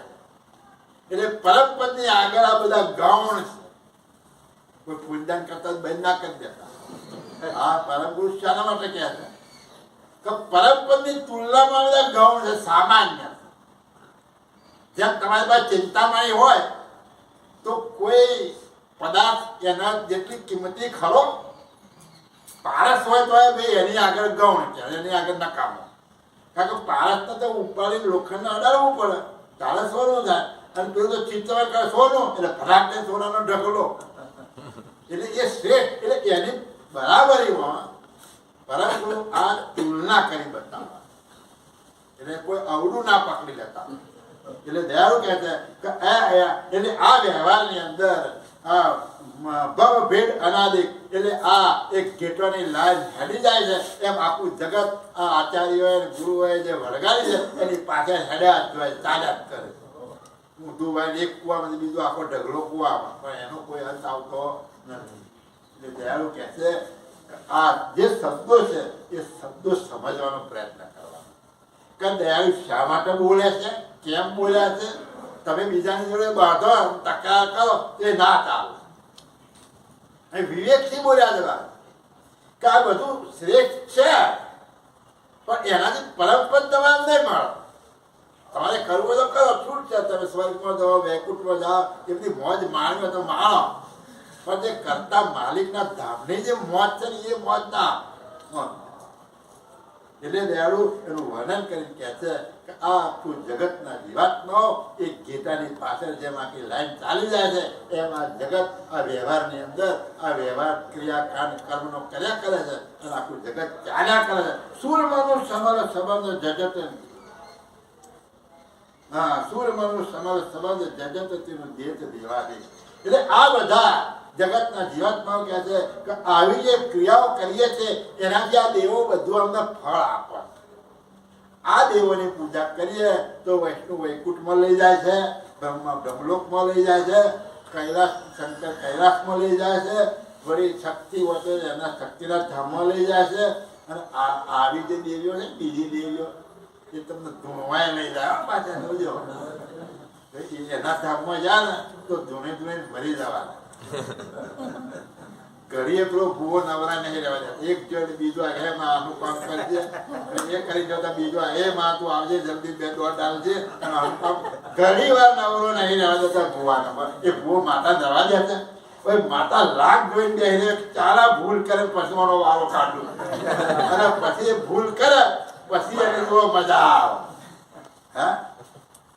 એટલે પરમપદની આગળ આ બધા ગૌણ છે. કોઈ પુણ્યદાન કરતા બંધ ના કરી દેતા. હા, પરમ પુરુષ શાના માટે કહે છે કે પરમપદની તુલનામાં બધા ગૌણ છે, સામાન્ય. જેમ તમારી પાસે ચિંતામણી હોય તો કોઈ પદાર્થ એના જેટલી કિંમતી ખરો? પારસ હોય તો ભાઈ એની આગળ ગૌણ છે, એની આગળ નકામો. કારણ કે પારસને તો ઉપાડીને લોખંડને અડાડવું પડે, તારે સોનું થાય. અને પેલું તો ચિત્તવર કરે સોનું, એટલે ફટાક સોનાનો ઢગલો. એટલે એ શ્રેષ્ઠ, એટલે એની બરાબરીમાં પરંતુ આ તુલના કરી બતાવવા, એટલે કોઈ અવળું ના પકડી લેતા. એટલે દયાળુ કહે છે કે એટલે આ વ્યવહારની અંદર ભવ ભેદ અનાદિક, એટલે આ એક ઘેટવાની લાઈન હેડી જાય છે. એમ આખું જગત આ આચાર્યોએ ગુરુઓએ જે વળગાડી છે એની પાછળ હેડ્યા જ હોય, ચાલ્યા જ કરે. ઊંધું ભાઈ એક કુવામાંથી બીજો આખો ઢગલો કુવામાં, પણ એનો કોઈ અંત આવતો નથી. એટલે દયાળુ કહે છે આ જે શબ્દો છે એ શબ્દો સમજવાનો પ્રયત્ન કરવાનો. કે દયાળુ શા માટે બોલે છે, કેમ બોલ્યા છે? તમે બીજાની જોડે બાંધો તકરાર કરો એ ના ચાલે. વિવેકથી બોલ્યા જવા કે આ બધું શ્રેષ્ઠ છે, પણ એનાથી પરમપદ તમારે નહીં મળે. તમારે કરવું તો કરો, છૂટ છે. તમે સ્વર્ગમાં જાઓ, વૈકુંઠમાં જાઓ, એ બધી મોજ માણવી તો માણો. પણ જે કરતા માલિકના ધામની જે મોજ છે ને એ મોજ ના. એટલે દયાળુ એનું વર્ણન કરીને કહે છે કે આ આખું જગતના જીવાત્માઓ એક ગીતાની પાછળ જેમ આખી લાઈન ચાલી જાય છે એમ આ જગત આ વ્યવહારની અંદર આ વ્યવહાર ક્રિયાકાંડ કર્મનો કર્યા કરે છે અને આખું જગત ચાલ્યા કરે છે. સૂર્યમાનું સમર સંબંધ જગત, હા, સૂર્યમાનું સમર સંબંધ જગત તેનું દેત દેવાદી. એટલે આ બધા જગતના જીવાત્માઓ કહે છે કે આવી જે ક્રિયાઓ કરીએ છીએ એનાથી આ દેવો બધું અમને ફળ આપે. આ દેવોની પૂજા કરીએ તો વૈષ્ણુ વૈકુંઠમાં લઈ જાય છે, બ્રહ્મલોકમાં લઈ જાય છે, કૈલાસ શંકર કૈલાસમાં લઈ જાય છે, વળી શક્તિ હોય તો એના શક્તિના ધામમાં લઈ જાય છે. અને આવી જે દેવીઓ છે બીજી દેવીઓ એ તમને ધૂણવાય લઈ જાય પાછા જોજો. એના ધામમાં જાય ને તો ધૂણે ધૂણે મરી જવાના. ઘડીએ પેલો ભૂવો નવરા નહીં રહેવા દે. એક જોડે બીજો હે માં આનું કામ કરજે, એ કરી જતા બીજો હે માં તું આવજે જલ્દી 2 દોડ ડાલજે અને આનું કામ. ઘણી વાર નવરો નહીં રહેવા દેતા ભૂવાનો. એ ભૂવો માતા દવા દે છે. કોઈ માતા લાખ જોઈને બેહીને ચાલા ભૂલ કરે પશુનો વારો કાઢું અને પછી એ ભૂલ કરે પછી એને જો મજા આવે. હા,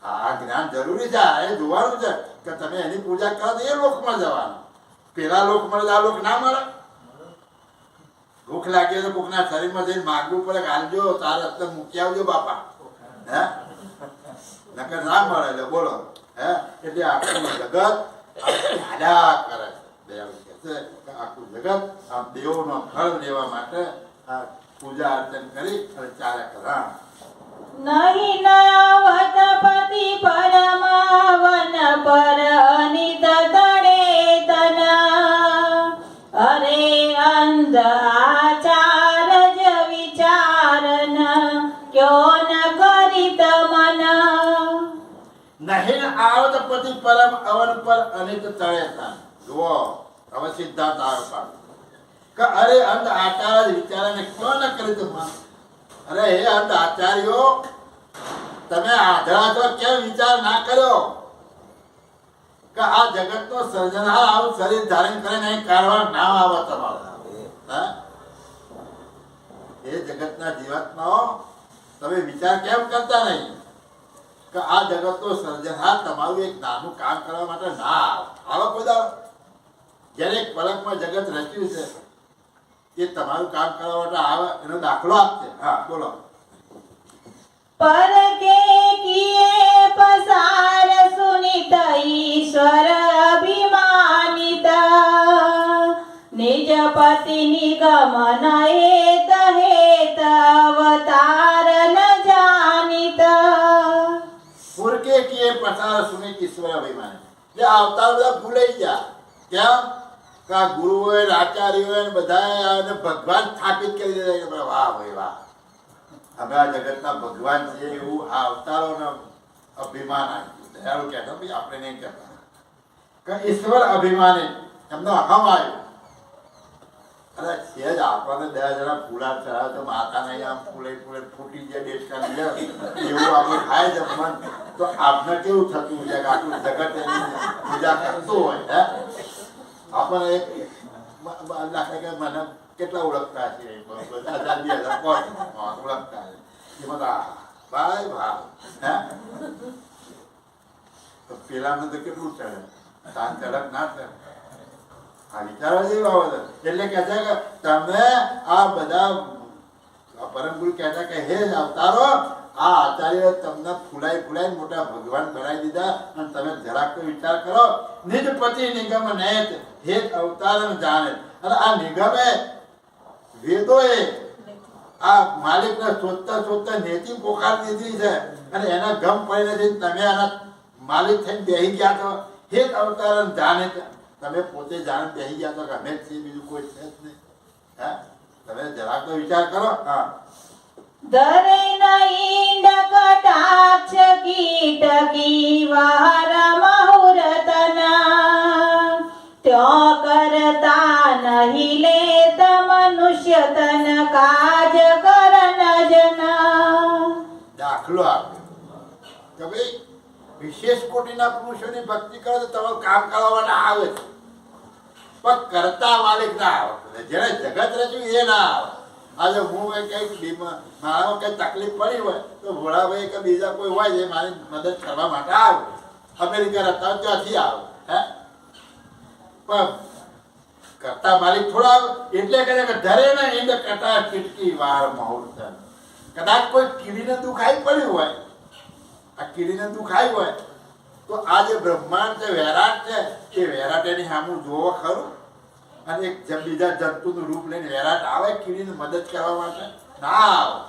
આ જ્ઞાન જરૂરી છે. એ જોવાનું છે કે તમે એની પૂજા કરો તો એ લોકમાં જવાનું. પેલા લોક મળે આ લોક ના મળે. ભૂખ લાગી તો કોકના શરીરમાં જઈને માગવું પડે, હાલજો તારે અત્યારે મૂકી આવજો બાપા. હે, નકર ના મળે. એટલે બોલો હે, એટલે આખું જગત આડા કરે છે. આખું જગત આ દેવોનો ફળ લેવા માટે આ પૂજા અર્ચન કરી અને ચાલે કરા. નહીં નાવત પતિ પરમાવન પર અનિત તડે તના. અરે અંધ આચાર જ વિચારન ક્યો ન કરીત મન. નહીં આવત પતિ પરમ અવન પર અનિત તળે તન. જુઓ હવે સિદ્ધાંત આવે કે અરે અંધ આચાર જ વિચારને ક્યો ન કરીત મન. અરે હે અંધ આચાર્યો, તમે આધળા છો કેમ વિચાર ના કર્યો કે આ જગત નો સર્જનહાર આવું શરીર ધારણ કરીને અહીં કાઢવા ના આવે તમારો. એ જગતના જીવાત્માઓ તમે વિચાર કેમ કરતા નહીં કે આ જગત નો સર્જનહાર તમારું એક નાનું કામ કરવા માટે ના આવે. આવો બધા જ્યારે એક પલકમાં જગત રચ્યું છે એ તમારું કામ કરવા માટે આવે એનો દાખલો આપશે. હા બોલો. પર કે કિયે પસાર સુનિત ઈશ્વર અભિમાનિત. નિજ પતિ નિગમન હેત હેત અવતાર ન જાનિત. પુરકે કિએ પસાર સુનિત ઈશ્વર અભિમાન. જે અવતાર બધા ભૂલાઈ ગયા. કેમ કે આ ગુરુઓએ આચાર્યોએ બધા ભગવાન સ્થાપિત કરી દીધા. વાહ ભાઈ વાહ, અમે આ જગતના ભગવાન છે એવું આ અવતારોનો અભિમાન આવ્યું. દયાળુ કહેતો ભાઈ આપણે નહીં કહેતા કે ઈશ્વર અભિમાની એમનો અહમ આવ્યો. અરે છે જ આપણને 10 જણા ફૂલા ચડાવે તો માતા નહીં આમ ફૂલે ફૂલે ફૂટી જાય ડેટકા એવું આપણે ખાય જમવાનું તો આપને કેવું થતું છે કે આટલું જગત એની પૂજા કરતું હોય. હે, આપણને એક લાગે કે મને કેટલા ઓળખતા છે 1000-2000 ઓળખતા છે એમાં ભાઈ ભાવ. હે, તો પેલાને તો કેટલું ચડે, તાન ચડક ના ચડે. આ વિચારવા જેવી બાબત. એટલે કહે છે કે તમે આ બધા પરમ ગુરુ કહેતા કે હે અવતારો, આ આચાર્ય તમને ફૂલાઈ મોટા ભગવાન બનાવી દીધા અને તમે જરાક તો વિચાર કરો. નિજ પતિ નિગમ નેત હેત અવતાર જાણે. અને આ નિગમે વેદોએ આ માલિકને શોધતા નેતિ પોકાર દીધી છે અને એના ગમ પડીને જઈને તમે આના માલિક થઈને બેસી ગયા છો. હેત અવતાર જાણે. તમે પોતે જાણ બેસી ગયા તો કે અમે જ છીએ, બીજું કોઈ છે જ નહીં. હા, તમે જરાક તો વિચાર કરો. હા, ધરેન ઈંડ કટાક્ષ કીટકી વાર મહુરતના. ત્યો કરતા નહીં લેત મનુષ્ય તન કાજ કરન જના. દાખલો આપ્યો કે ભાઈ વિશેષ કોટીના પુરુષોની ભક્તિ કરો તો તમારું કામ કરવા આવે છે, પણ કરતા માલિક ના આવે. જેને જગત રચ્યું એ ના આવે. આજે હું કંઈક મારામાં કંઈ તકલીફ પડી હોય તો ભોળાભાઈ કે બીજા કોઈ હોય જે મારી મદદ કરવા માટે આવે. અમેરિકા રહેતા ત્યાંથી આવે. હે, પણ કરતા માલિક થોડા આવે. એટલે કહે કે ધરે ને એને કટા કીટકી વાર મુહૂર્ત. કદાચ કોઈ કીડીને દુખાઈ પડ્યું હોય, આ કીડીને દુખાઈ હોય તો આ જે બ્રહ્માંડ છે, વિરાટ છે, એ વિરાટ એની સામું જોવો ખરું અને એક બીજા જંતુનું રૂપ લઈને વિરાટ આવે કીડીને મદદ કરવા માટે? ના આવે.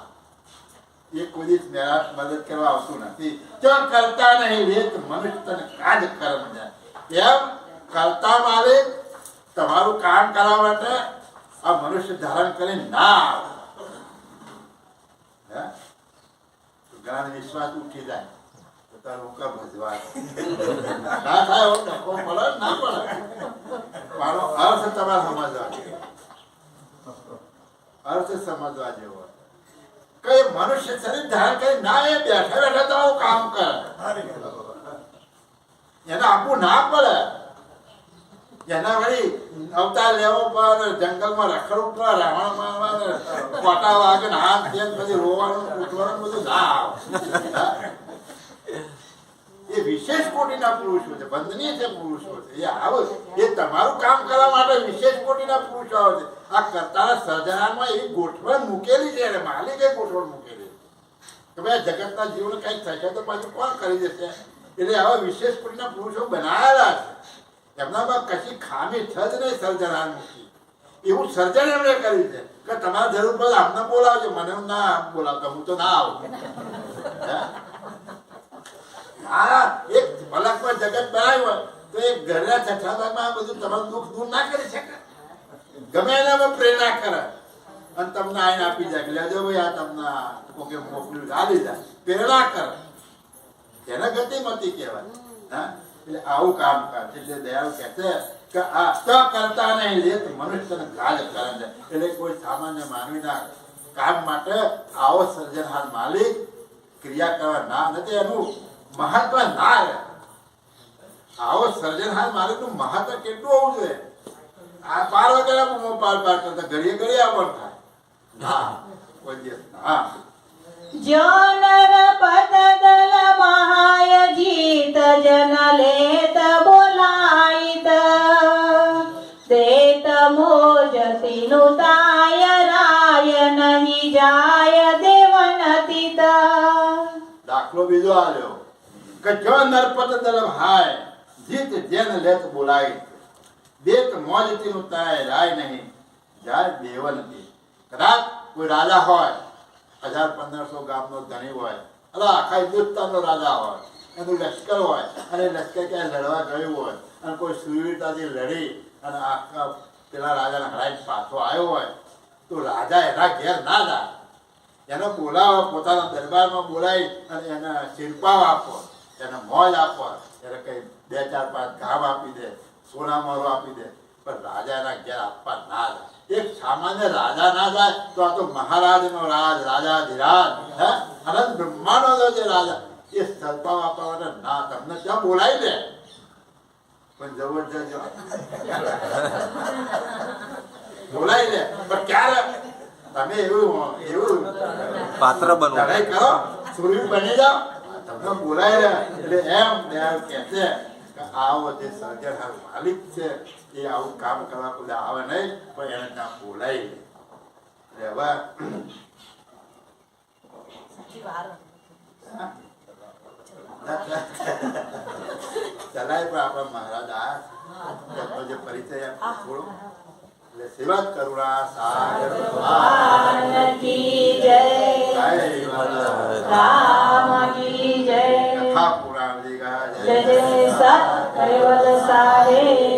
એ કોઈ દિવસ વિરાટ મદદ કરવા આવતું નથી. ત્યાં કરતા નહીં રેત મનુષ્ય તને કાજ કર્મ જાય. એમ કરતા માલિક તમારું કામ કરવા માટે આ મનુષ્ય ધારણ કરીને ના આવે. હે, ઘણા વિશ્વાસ ઉઠી જાય તારું કા ભજવા ના થાય એવો ડખો પડે ના પડે મારો અર્થ તમારે સમજવા જેવો અર્થ સમજવા જેવો કઈ મનુષ્ય શરીર ધારણ કરી ના એ બેઠા બેઠા તો આવું કામ કરે એને આપવું ના પડે એના વળી અવતાર લેવો પડે જંગલમાં રખડવું પડે રાવણમાં કોટા વાગે ને હાથ તેમ પછી રોવાનું ઉઠવાનું બધું ના આવે એ વિશેષ કોટીના પુરુષો છે બંધનીય છે પુરુષો છે એ આવે એ તમારું કામ કરવા માટે વિશેષ કોટીના પુરુષો આવે છે આ કરતાના સર્જનામાં એ ગોઠવણ મૂકેલી છે માલિકે ગોઠવણ મૂકેલી કે ભાઈ જગતના જીવન કઈક થશે તો પાછું કોણ કરી દેશે એટલે આવા વિશેષ કોટીના પુરુષો બનાવેલા છે એમનામાં કશી ખામી છે જ નહીં સર્જનાર મૂકી એવું સર્જન એમણે કર્યું છે કે તમારા જરૂર પર આમને બોલાવજો મને ના બોલાવતા હું તો ના આવું હા એક પલકમાં જગત બનાવ્યું હોય તો એક ઘરના છઠ્ઠામાં બધું તમારું દુઃખ દૂર ના કરી શકે ગમે એનામાં પ્રેરણા કરે અને તમને આઈને આપી જાય કે લેજો ભાઈ આ તમને કોકે મોકલ્યું આ લીધા પ્રેરણા કરે એને ગતિમતી કહેવાય હા એટલે આવું કામ કરે એટલે દયાળુ કહે છે કે આ તો કરતા નહીં લે મનુષ્યને કાજ કરે છે એટલે કોઈ સામાન્ય માનવીના કામ માટે આવો સર્જનહાર માલિક ક્રિયા કરવા ના નથી એનું મહત્વ ના રહે આવો સર્જનહાર માલિકનું મહત્વ કેટલું હોવું જોઈએ આ પાર વગેરે પાર કરતા ઘડીએ ઘડીએ પણ થાય ના કોઈ દિવસ હા जनर पतदल महाय जीत जन लेत बोलायत देत मोजति नुताय राय नहीं जाय देवनतीत દાખલો બીજો આવ્યો કે જો નરપત દલમ હાય જીત જેન લેત બોલાય દેત મોજતી નુતાય રાય નહીં જાય દેવનતી કદાચ કોઈ રાજા હોય 1500 ગામનો ધણી હોય અલા આખા હિન્દુસ્તાનનો રાજા હોય એનું લશ્કર હોય અને લશ્કર ક્યાંય લડવા ગયું હોય અને કોઈ સુરવીરતાથી લડી અને આખા પેલા રાજાને હરાઈને પાછો આવ્યો હોય તો રાજા એના ઘેર ના જાય એને બોલાવો પોતાના દરબારમાં બોલાવી અને એને શિરપાવ આપો એને મોજ આપો એને કંઈ 2 4 5 ગામ આપી દે સોના મોરો આપી દે પણ રાજા એના ઘેર આપવા ના જાય એક સામાન્ય રાજા ના જાય તો આ તો મહારાજનો રાજ રાજાધિરાજ હે અનંત બ્રહ્માંડનો જે રાજા એ શિરપાવ આપવા માટે ના તમને ત્યાં બોલાવી દે પણ જબરજસ્ત બોલાવી દે પણ ક્યારે તમે એવું પાત્ર બનો લડાઈ કરો સુરવીર બની જાઓ તમને બોલાય એટલે એમ દયાળ કહે છે કે આવો જે સર્જનહાર માલિક છે એ આવું કામ કરવા બધા આવે નહીં પણ એને ત્યાં બોલાય એટલે હવે ચલાય પણ આપણા મહારાજ આ જે પરિચય થોડો એટલે સેવા કરુણા સાગર भगवान की जय राम की जय कथा पुराण जी का जय जय सत कैवल सारे